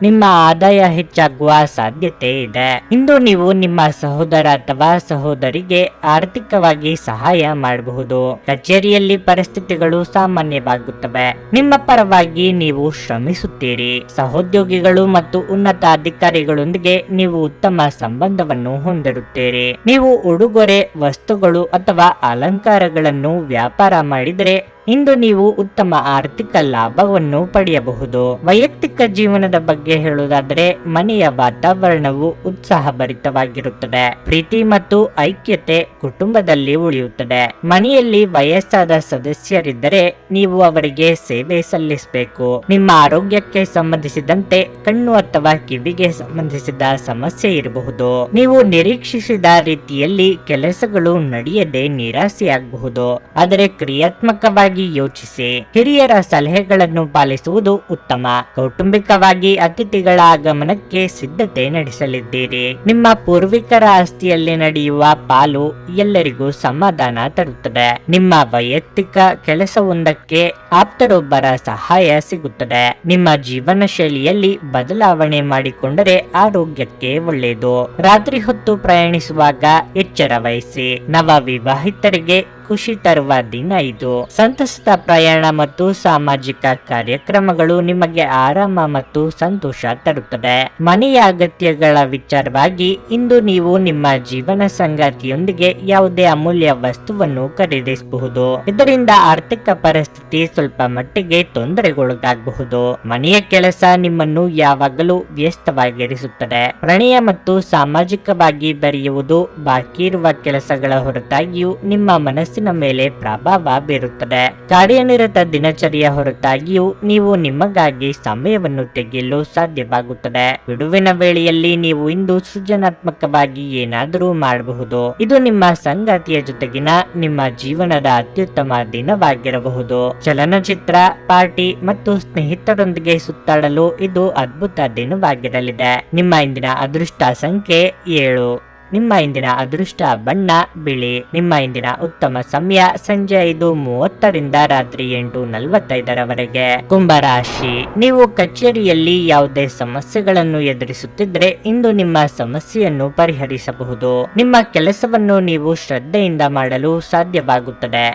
Speaker 1: ನಿಮ್ಮ ಆದಾಯ ಹೆಚ್ಚಾಗುವ ಸಾಧ್ಯತೆ ಇದೆ. ಇಂದು ನೀವು ನಿಮ್ಮ ಸಹೋದರ ಅಥವಾ ಸಹೋದರಿಗೆ ಆರ್ಥಿಕವಾಗಿ ಸಹಾಯ ಮಾಡಬಹುದು. ಕಚೇರಿಯಲ್ಲಿ ಪರಿಸ್ಥಿತಿಗಳು ಸಾಮಾನ್ಯವಾಗುತ್ತವೆ. ನಿಮ್ಮ ಪರವಾಗಿ ನೀವು ಶ್ರಮಿಸುತ್ತೀರಿ. ಸಹೋದ್ಯೋಗಿಗಳು ಮತ್ತು ಉನ್ನತ ಅಧಿಕಾರಿಗಳೊಂದಿಗೆ ನೀವು ಉತ್ತಮ ಸಂಬಂಧವನ್ನು ಹೊಂದಿರುತ್ತೀರಿ. ನೀವು ಉಡುಗೊರೆ, ವಸ್ತುಗಳು ಅಥವಾ ಅಲಂಕಾರಗಳನ್ನು ವ್ಯಾಪಾರ ಮಾಡಿದರೆ ಇಂದು ನೀವು ಉತ್ತಮ ಆರ್ಥಿಕ ಲಾಭವನ್ನು ಪಡೆಯಬಹುದು. ವೈಯಕ್ತಿಕ ಜೀವನದ ಬಗ್ಗೆ ಹೇಳುವುದಾದರೆ ಮನೆಯ ವಾತಾವರಣವು ಉತ್ಸಾಹಭರಿತವಾಗಿರುತ್ತದೆ. ಪ್ರೀತಿ ಮತ್ತು ಐಕ್ಯತೆ ಕುಟುಂಬದಲ್ಲಿ ಉಳಿಯುತ್ತದೆ. ಮನೆಯಲ್ಲಿ ವಯಸ್ಸಾದ ಸದಸ್ಯರಿದ್ದರೆ ನೀವು ಅವರಿಗೆ ಸೇವೆ ಸಲ್ಲಿಸಬೇಕು. ನಿಮ್ಮ ಆರೋಗ್ಯಕ್ಕೆ ಸಂಬಂಧಿಸಿದಂತೆ ಕಣ್ಣು ಅಥವಾ ಕಿವಿಗೆ ಸಂಬಂಧಿಸಿದ ಸಮಸ್ಯೆ ಇರಬಹುದು. ನೀವು ನಿರೀಕ್ಷಿಸಿದ ರೀತಿಯಲ್ಲಿ ಕೆಲಸಗಳು ನಡೆಯದೆ ನಿರಾಸೆಯಾಗಬಹುದು. ಆದರೆ ಕ್ರಿಯಾತ್ಮಕವಾಗಿ ಯೋಚಿಸಿ. ಹಿರಿಯರ ಸಲಹೆಗಳನ್ನು ಪಾಲಿಸುವುದು ಉತ್ತಮ. ಕೌಟುಂಬಿಕವಾಗಿ ಅತಿಥಿಗಳ ಆಗಮನಕ್ಕೆ ಸಿದ್ಧತೆ ನಡೆಸಲಿದ್ದೀರಿ. ನಿಮ್ಮ ಪೂರ್ವಿಕರ ಆಸ್ತಿಯಲ್ಲಿ ನಡೆಯುವ ಪಾಲು ಎಲ್ಲರಿಗೂ ಸಮಾಧಾನ ತರುತ್ತದೆ. ನಿಮ್ಮ ವೈಯಕ್ತಿಕ ಕೆಲಸವೊಂದಕ್ಕೆ ಆಪ್ತರೊಬ್ಬರ ಸಹಾಯ ಸಿಗುತ್ತದೆ. ನಿಮ್ಮ ಜೀವನ ಶೈಲಿಯಲ್ಲಿ ಬದಲಾವಣೆ ಮಾಡಿಕೊಂಡರೆ ಆರೋಗ್ಯಕ್ಕೆ ಒಳ್ಳೆಯದು. ರಾತ್ರಿ ಹೊತ್ತು ಪ್ರಯಾಣಿಸುವಾಗ ಎಚ್ಚರ ವಹಿಸಿ. ನವ ವಿವಾಹಿತರಿಗೆ ಖುಷಿ ತರುವ ದಿನ ಇದು. ಸಂತಸದ ಪ್ರಯಾಣ ಮತ್ತು ಸಾಮಾಜಿಕ ಕಾರ್ಯಕ್ರಮಗಳು ನಿಮಗೆ ಆರಾಮ ಮತ್ತು ಸಂತೋಷ ತರುತ್ತದೆ. ಮನೆಯ ಅಗತ್ಯಗಳ ವಿಚಾರವಾಗಿ ಇಂದು ನೀವು ನಿಮ್ಮ ಜೀವನ ಸಂಗಾತಿಯೊಂದಿಗೆ ಯಾವುದೇ ಅಮೂಲ್ಯ ವಸ್ತುವನ್ನು ಖರೀದಿಸಬಹುದು. ಇದರಿಂದ ಆರ್ಥಿಕ ಪರಿಸ್ಥಿತಿ ಸ್ವಲ್ಪ ಮಟ್ಟಿಗೆ ತೊಂದರೆಗೊಳಗಾಗಬಹುದು. ಮನೆಯ ಕೆಲಸ ನಿಮ್ಮನ್ನು ಯಾವಾಗಲೂ ವ್ಯಸ್ತವಾಗಿರಿಸುತ್ತದೆ. ಪ್ರಣಯ ಮತ್ತು ಸಾಮಾಜಿಕವಾಗಿ ಬೆರೆಯುವುದು ಬಾಕಿ ಇರುವ ಕೆಲಸಗಳ ಹೊರತಾಗಿಯೂ ನಿಮ್ಮ ಮನಸ್ಸಿನ ಮೇಲೆ ಪ್ರಭಾವ ಬೀರುತ್ತದೆ. ಕಾರ್ಯನಿರತ ದಿನಚರಿಯ ಹೊರತಾಗಿಯೂ ನೀವು ನಿಮಗಾಗಿ ಸಮಯವನ್ನು ತೆಗೆಯಲು ಸಾಧ್ಯವಾಗುತ್ತದೆ. ಬಿಡುವಿನ ವೇಳೆಯಲ್ಲಿ ನೀವು ಇಂದು ಸೃಜನಾತ್ಮಕವಾಗಿ ಏನಾದರೂ ಮಾಡಬಹುದು. ಇದು ನಿಮ್ಮ ಸಂಗಾತಿಯ ಜೊತೆಗಿನ ನಿಮ್ಮ ಜೀವನದ ಅತ್ಯುತ್ತಮ ದಿನವಾಗಿರಬಹುದು. ಚಲನಚಿತ್ರ, ಪಾರ್ಟಿ ಮತ್ತು ಸ್ನೇಹಿತರೊಂದಿಗೆ ಸುತ್ತಾಡಲು ಇದು ಅದ್ಭುತ ದಿನವಾಗಿರಲಿದೆ. ನಿಮ್ಮ ಇಂದಿನ ಅದೃಷ್ಟ ಸಂಖ್ಯೆ 7. ನಿಮ್ಮ ಇಂದಿನ ಅದೃಷ್ಟ ಬಣ್ಣ ಬಿಳಿ. ನಿಮ್ಮ ಇಂದಿನ ಉತ್ತಮ ಸಮಯ ಸಂಜೆ 5:30ರಿಂದ ರಾತ್ರಿ 8:45ರವರೆಗೆ. ಕುಂಭರಾಶಿ, ನೀವು ಕಚೇರಿಯಲ್ಲಿ ಯಾವುದೇ ಸಮಸ್ಯೆಗಳನ್ನು ಎದುರಿಸುತ್ತಿದ್ರೆ ಇಂದು ನಿಮ್ಮ ಸಮಸ್ಯೆಯನ್ನು ಪರಿಹರಿಸಬಹುದು. ನಿಮ್ಮ ಕೆಲಸವನ್ನು ನೀವು ಶ್ರದ್ಧೆಯಿಂದ ಮಾಡಲು ಸಾಧ್ಯವಾಗುತ್ತದೆ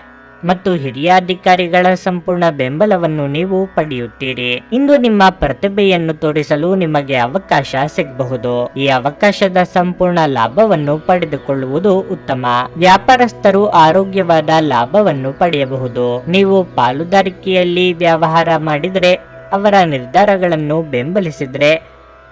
Speaker 1: ಮತ್ತು ಹಿರಿಯ ಅಧಿಕಾರಿಗಳ ಸಂಪೂರ್ಣ ಬೆಂಬಲವನ್ನು ನೀವು ಪಡೆಯುತ್ತೀರಿ. ಇಂದು ನಿಮ್ಮ ಪ್ರತಿಭೆಯನ್ನು ತೋರಿಸಲು ನಿಮಗೆ ಅವಕಾಶ ಸಿಗಬಹುದು. ಈ ಅವಕಾಶದ ಸಂಪೂರ್ಣ ಲಾಭವನ್ನು ಪಡೆದುಕೊಳ್ಳುವುದು ಉತ್ತಮ. ವ್ಯಾಪಾರಸ್ಥರು ಆರೋಗ್ಯವಾದ ಲಾಭವನ್ನು ಪಡೆಯಬಹುದು. ನೀವು ಪಾಲುದಾರಿಕೆಯಲ್ಲಿ ವ್ಯವಹಾರ ಮಾಡಿದರೆ ಅವರ ನಿರ್ಧಾರಗಳನ್ನು ಬೆಂಬಲಿಸಿದರೆ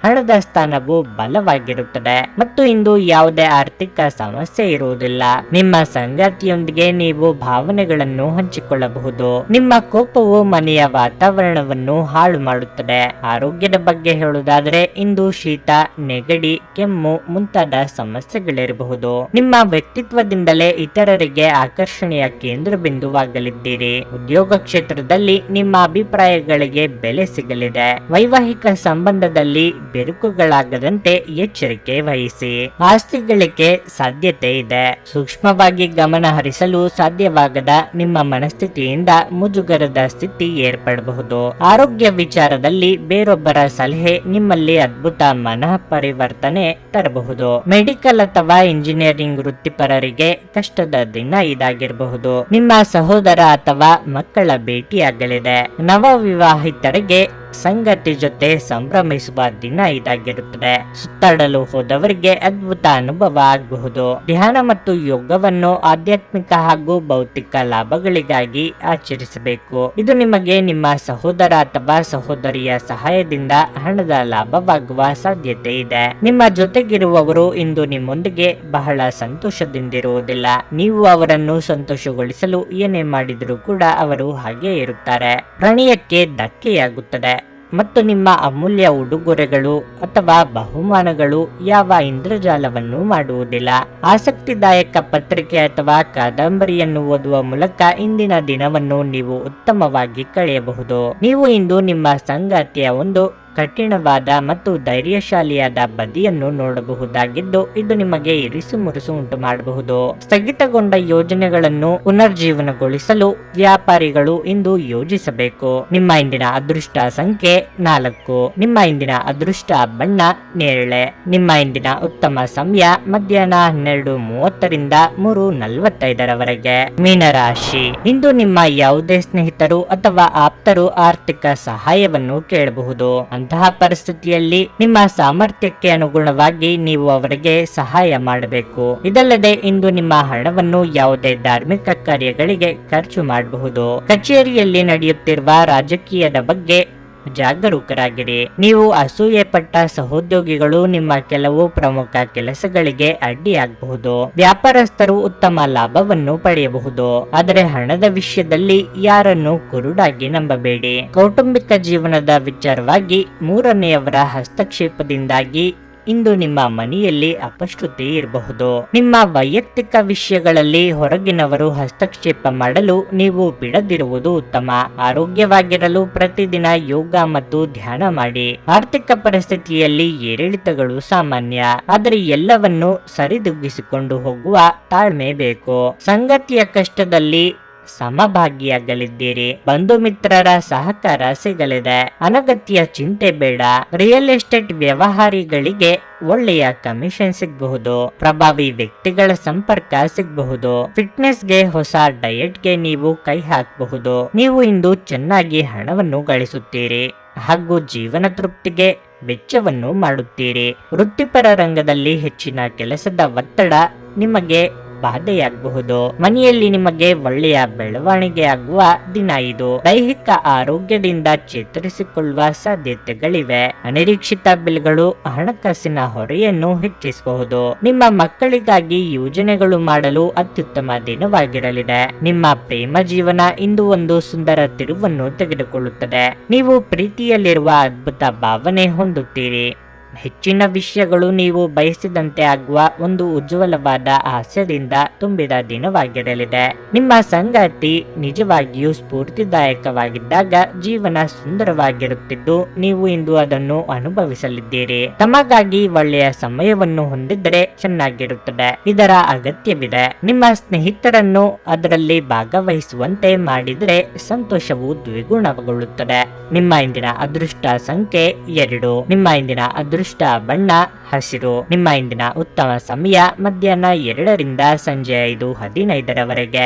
Speaker 1: ಹಣದ ಸ್ಥಾನವು ಬಲವಾಗಿರುತ್ತದೆ ಮತ್ತು ಇಂದು ಯಾವುದೇ ಆರ್ಥಿಕ ಸಮಸ್ಯೆ ಇರುವುದಿಲ್ಲ. ನಿಮ್ಮ ಸಂಗಾತಿಯೊಂದಿಗೆ ನೀವು ಭಾವನೆಗಳನ್ನು ಹಂಚಿಕೊಳ್ಳಬಹುದು. ನಿಮ್ಮ ಕೋಪವು ಮನೆಯ ವಾತಾವರಣವನ್ನು ಹಾಳು ಮಾಡುತ್ತದೆ. ಆರೋಗ್ಯದ ಬಗ್ಗೆ ಹೇಳುವುದಾದರೆ ಇಂದು ಶೀತ, ನೆಗಡಿ, ಕೆಮ್ಮು ಮುಂತಾದ ಸಮಸ್ಯೆಗಳಿರಬಹುದು. ನಿಮ್ಮ ವ್ಯಕ್ತಿತ್ವದಿಂದಲೇ ಇತರರಿಗೆ ಆಕರ್ಷಣೆಯ ಕೇಂದ್ರ ಬಿಂದುವಾಗಲಿದ್ದೀರಿ. ಉದ್ಯೋಗ ಕ್ಷೇತ್ರದಲ್ಲಿ ನಿಮ್ಮ ಅಭಿಪ್ರಾಯಗಳಿಗೆ ಬೆಲೆ ಸಿಗಲಿದೆ. ವೈವಾಹಿಕ ಸಂಬಂಧದಲ್ಲಿ ಬಿರುಕುಗಳಾಗದಂತೆ ಎಚ್ಚರಿಕೆ ವಹಿಸಿ. ಆಸ್ತಿ ಗಳಿಕೆ ಸಾಧ್ಯತೆ ಇದೆ. ಸೂಕ್ಷ್ಮವಾಗಿ ಗಮನ ಹರಿಸಲು ಸಾಧ್ಯವಾಗದ ನಿಮ್ಮ ಮನಸ್ಥಿತಿಯಿಂದ ಮುಜುಗರದ ಸ್ಥಿತಿ ಏರ್ಪಡಬಹುದು. ಆರೋಗ್ಯ ವಿಚಾರದಲ್ಲಿ ಬೇರೊಬ್ಬರ ಸಲಹೆ ನಿಮ್ಮಲ್ಲಿ ಅದ್ಭುತ ಮನಃ ಪರಿವರ್ತನೆ ತರಬಹುದು. ಮೆಡಿಕಲ್ ಅಥವಾ ಇಂಜಿನಿಯರಿಂಗ್ ವೃತ್ತಿಪರರಿಗೆ ಕಷ್ಟದ ದಿನ ಇದಾಗಿರಬಹುದು. ನಿಮ್ಮ ಸಹೋದರ ಅಥವಾ ಮಕ್ಕಳ ಭೇಟಿಯಾಗಲಿದೆ. ನವ ವಿವಾಹಿತರಿಗೆ ಸಂಗತಿ ಜೊತೆ ಸಂಭ್ರಮಿಸುವ ದಿನ ಇದಾಗಿರುತ್ತದೆ. ಸುತ್ತಾಡಲು ಹೋದವರಿಗೆ ಅದ್ಭುತ ಅನುಭವ ಆಗಬಹುದು. ಧ್ಯಾನ ಮತ್ತು ಯೋಗವನ್ನು ಆಧ್ಯಾತ್ಮಿಕ ಹಾಗೂ ಭೌತಿಕ ಲಾಭಗಳಿಗಾಗಿ ಆಚರಿಸಬೇಕು. ಇದು ನಿಮಗೆ ನಿಮ್ಮ ಸಹೋದರ ಅಥವಾ ಸಹೋದರಿಯ ಸಹಾಯದಿಂದ ಹಣದ ಲಾಭವಾಗುವ ಸಾಧ್ಯತೆ ಇದೆ. ನಿಮ್ಮ ಜೊತೆಗಿರುವವರು ಇಂದು ನಿಮ್ಮೊಂದಿಗೆ ಬಹಳ ಸಂತೋಷದಿಂದಿರುವುದಿಲ್ಲ. ನೀವು ಅವರನ್ನು ಸಂತೋಷಗೊಳಿಸಲು ಏನೇ ಮಾಡಿದರೂ ಕೂಡ ಅವರು ಹಾಗೆ ಇರುತ್ತಾರೆ. ಪ್ರಣಯಕ್ಕೆ ಧಕ್ಕೆಯಾಗುತ್ತದೆ ಮತ್ತು ನಿಮ್ಮ ಅಮೂಲ್ಯ ಉಡುಗೊರೆಗಳು ಅಥವಾ ಬಹುಮಾನಗಳು ಯಾವ ಇಂದ್ರಜಾಲವನ್ನು ಮಾಡುವುದಿಲ್ಲ. ಆಸಕ್ತಿದಾಯಕ ಪತ್ರಿಕೆ ಅಥವಾ ಕಾದಂಬರಿಯನ್ನು ಓದುವ ಮೂಲಕ ಇಂದಿನ ದಿನವನ್ನು ನೀವು ಉತ್ತಮವಾಗಿ ಕಳೆಯಬಹುದು. ನೀವು ಇಂದು ನಿಮ್ಮ ಸಂಗಾತಿಯ ಒಂದು ಕಠಿಣವಾದ ಮತ್ತು ಧೈರ್ಯಶಾಲಿಯಾದ ಬದಿಯನ್ನು ನೋಡಬಹುದಾಗಿದ್ದು ಇದು ನಿಮಗೆ ಇರಿಸು ಮುರುಸು ಉಂಟು ಮಾಡಬಹುದು. ಸ್ಥಗಿತಗೊಂಡ ಯೋಜನೆಗಳನ್ನು ಪುನರ್ಜೀವನಗೊಳಿಸಲು ವ್ಯಾಪಾರಿಗಳು ಇಂದು ಯೋಜಿಸಬೇಕು. ನಿಮ್ಮ ಇಂದಿನ ಅದೃಷ್ಟ ಸಂಖ್ಯೆ 4. ನಿಮ್ಮ ಇಂದಿನ ಅದೃಷ್ಟ ಬಣ್ಣ ನೇರಳೆ. ನಿಮ್ಮ ಇಂದಿನ ಉತ್ತಮ ಸಮಯ ಮಧ್ಯಾಹ್ನ 12:30ರಿಂದ 3:45ರವರೆಗೆ. ಮೀನರಾಶಿ, ಇಂದು ನಿಮ್ಮ ಯಾವುದೇ ಸ್ನೇಹಿತರು ಅಥವಾ ಆಪ್ತರು ಆರ್ಥಿಕ ಸಹಾಯವನ್ನು ಕೇಳಬಹುದು. ಅಂತಹ ಪರಿಸ್ಥಿತಿಯಲ್ಲಿ ನಿಮ್ಮ ಸಾಮರ್ಥ್ಯಕ್ಕೆ ಅನುಗುಣವಾಗಿ ನೀವು ಅವರಿಗೆ ಸಹಾಯ ಮಾಡಬೇಕು. ಇದಲ್ಲದೆ ಇಂದು ನಿಮ್ಮ ಹಣವನ್ನು ಯಾವುದೇ ಧಾರ್ಮಿಕ ಕಾರ್ಯಗಳಿಗೆ ಖರ್ಚು ಮಾಡಬಹುದು. ಕಚೇರಿಯಲ್ಲಿ ನಡೆಯುತ್ತಿರುವ ರಾಜಕೀಯದ ಬಗ್ಗೆ ಜಾಗರೂಕರಾಗಿರಿ. ನೀವು ಅಸೂಯೆ ಪಟ್ಟ ಸಹೋದ್ಯೋಗಿಗಳು ನಿಮ್ಮ ಕೆಲವು ಪ್ರಮುಖ ಕೆಲಸಗಳಿಗೆ ಅಡ್ಡಿಯಾಗಬಹುದು. ವ್ಯಾಪಾರಸ್ಥರು ಉತ್ತಮ ಲಾಭವನ್ನು ಪಡೆಯಬಹುದು. ಆದರೆ ಹಣದ ವಿಷಯದಲ್ಲಿ ಯಾರನ್ನು ಕುರುಡಾಗಿ ನಂಬಬೇಡಿ. ಕೌಟುಂಬಿಕ ಜೀವನದ ವಿಚಾರವಾಗಿ ಮೂರನೆಯವರ ಹಸ್ತಕ್ಷೇಪದಿಂದಾಗಿ ಇಂದು ನಿಮ್ಮ ಮನೆಯಲ್ಲಿ ಅಪಶ್ರುತಿ ಇರಬಹುದು. ನಿಮ್ಮ ವೈಯಕ್ತಿಕ ವಿಷಯಗಳಲ್ಲಿ ಹೊರಗಿನವರು ಹಸ್ತಕ್ಷೇಪ ಮಾಡಲು ನೀವು ಬಿಡದಿರುವುದು ಉತ್ತಮ. ಆರೋಗ್ಯವಾಗಿರಲು ಪ್ರತಿದಿನ ಯೋಗ ಮತ್ತು ಧ್ಯಾನ ಮಾಡಿ. ಆರ್ಥಿಕ ಪರಿಸ್ಥಿತಿಯಲ್ಲಿ ಏರಿಳಿತಗಳು ಸಾಮಾನ್ಯ, ಆದರೆ ಎಲ್ಲವನ್ನು ಸರಿದೂಗಿಸಿಕೊಂಡು ಹೋಗುವ ತಾಳ್ಮೆ ಬೇಕು. ಸಂಗತಿಯ ಕಷ್ಟದಲ್ಲಿ ಸಮಭಾಗಿಯಾಗಲಿದ್ದೀರಿ. ಬಂಧು ಮಿತ್ರರ ಸಹಕಾರ ಸಿಗಲಿದೆ. ಅನಗತ್ಯ ಚಿಂತೆ ಬೇಡ. ರಿಯಲ್ ಎಸ್ಟೇಟ್ ವ್ಯವಹಾರಿಗಳಿಗೆ ಒಳ್ಳೆಯ ಕಮಿಷನ್ ಸಿಗಬಹುದು. ಪ್ರಭಾವಿ ವ್ಯಕ್ತಿಗಳ ಸಂಪರ್ಕ ಸಿಗಬಹುದು. ಫಿಟ್ನೆಸ್ಗೆ ಹೊಸ ಡಯಟ್ಗೆ ನೀವು ಕೈ ಹಾಕಬಹುದು. ನೀವು ಇಂದು ಚೆನ್ನಾಗಿ ಹಣವನ್ನು ಗಳಿಸುತ್ತೀರಿ ಹಾಗೂ ಜೀವನ ತೃಪ್ತಿಗೆ ವೆಚ್ಚವನ್ನು ಮಾಡುತ್ತೀರಿ. ವೃತ್ತಿಪರ ರಂಗದಲ್ಲಿ ಹೆಚ್ಚಿನ ಕೆಲಸದ ಒತ್ತಡ ನಿಮಗೆ ಬಾಧೆಯಾಗಬಹುದು. ಮನೆಯಲ್ಲಿ ನಿಮಗೆ ಒಳ್ಳೆಯ ಬೆಳವಣಿಗೆ ಆಗುವ ದಿನ ಇದು. ದೈಹಿಕ ಆರೋಗ್ಯದಿಂದ ಚೇತರಿಸಿಕೊಳ್ಳುವ ಸಾಧ್ಯತೆಗಳಿವೆ. ಅನಿರೀಕ್ಷಿತ ಬಿಲ್ಗಳು ಹಣಕಾಸಿನ ಹೊರೆಯನ್ನು ಹೆಚ್ಚಿಸಬಹುದು. ನಿಮ್ಮ ಮಕ್ಕಳಿಗಾಗಿ ಯೋಜನೆಗಳು ಮಾಡಲು ಅತ್ಯುತ್ತಮ ದಿನವಾಗಿರಲಿದೆ. ನಿಮ್ಮ ಪ್ರೇಮ ಜೀವನ ಇಂದು ಒಂದು ಸುಂದರ ತಿರುವನ್ನು ತೆಗೆದುಕೊಳ್ಳುತ್ತದೆ. ನೀವು ಪ್ರೀತಿಯಲ್ಲಿರುವ ಅದ್ಭುತ ಭಾವನೆ ಹೊಂದುತ್ತೀರಿ. ಹೆಚ್ಚಿನ ವಿಷಯಗಳು ನೀವು ಬಯಸಿದಂತೆ ಆಗುವ ಒಂದು ಉಜ್ವಲವಾದ ಹಾಸ್ಯದಿಂದ ತುಂಬಿದ ದಿನವಾಗಿರಲಿದೆ. ನಿಮ್ಮ ಸಂಗಾತಿ ನಿಜವಾಗಿಯೂ ಸ್ಫೂರ್ತಿದಾಯಕವಾಗಿದ್ದಾಗ ಜೀವನ ಸುಂದರವಾಗಿರುತ್ತಿದ್ದು ನೀವು ಇಂದು ಅದನ್ನು ಅನುಭವಿಸಲಿದ್ದೀರಿ. ತಮಗಾಗಿ ಒಳ್ಳೆಯ ಸಮಯವನ್ನು ಹೊಂದಿದ್ದರೆ ಚೆನ್ನಾಗಿರುತ್ತದೆ. ಇದರ ಅಗತ್ಯವಿದೆ. ನಿಮ್ಮ ಸ್ನೇಹಿತರನ್ನು ಅದರಲ್ಲಿ ಭಾಗವಹಿಸುವಂತೆ ಮಾಡಿದರೆ ಸಂತೋಷವು ದ್ವಿಗುಣಗೊಳ್ಳುತ್ತದೆ. ನಿಮ್ಮ ಇಂದಿನ ಅದೃಷ್ಟ ಸಂಖ್ಯೆ 2. ನಿಮ್ಮ ಇಂದಿನ ಅದೃಷ್ಟ ಬಣ್ಣ ಹಸಿರು. ನಿಮ್ಮ ಇಂದಿನ ಉತ್ತಮ ಸಮಯ ಮಧ್ಯಾಹ್ನ 2ರಿಂದ ಸಂಜೆ 5:15ರವರೆಗೆ.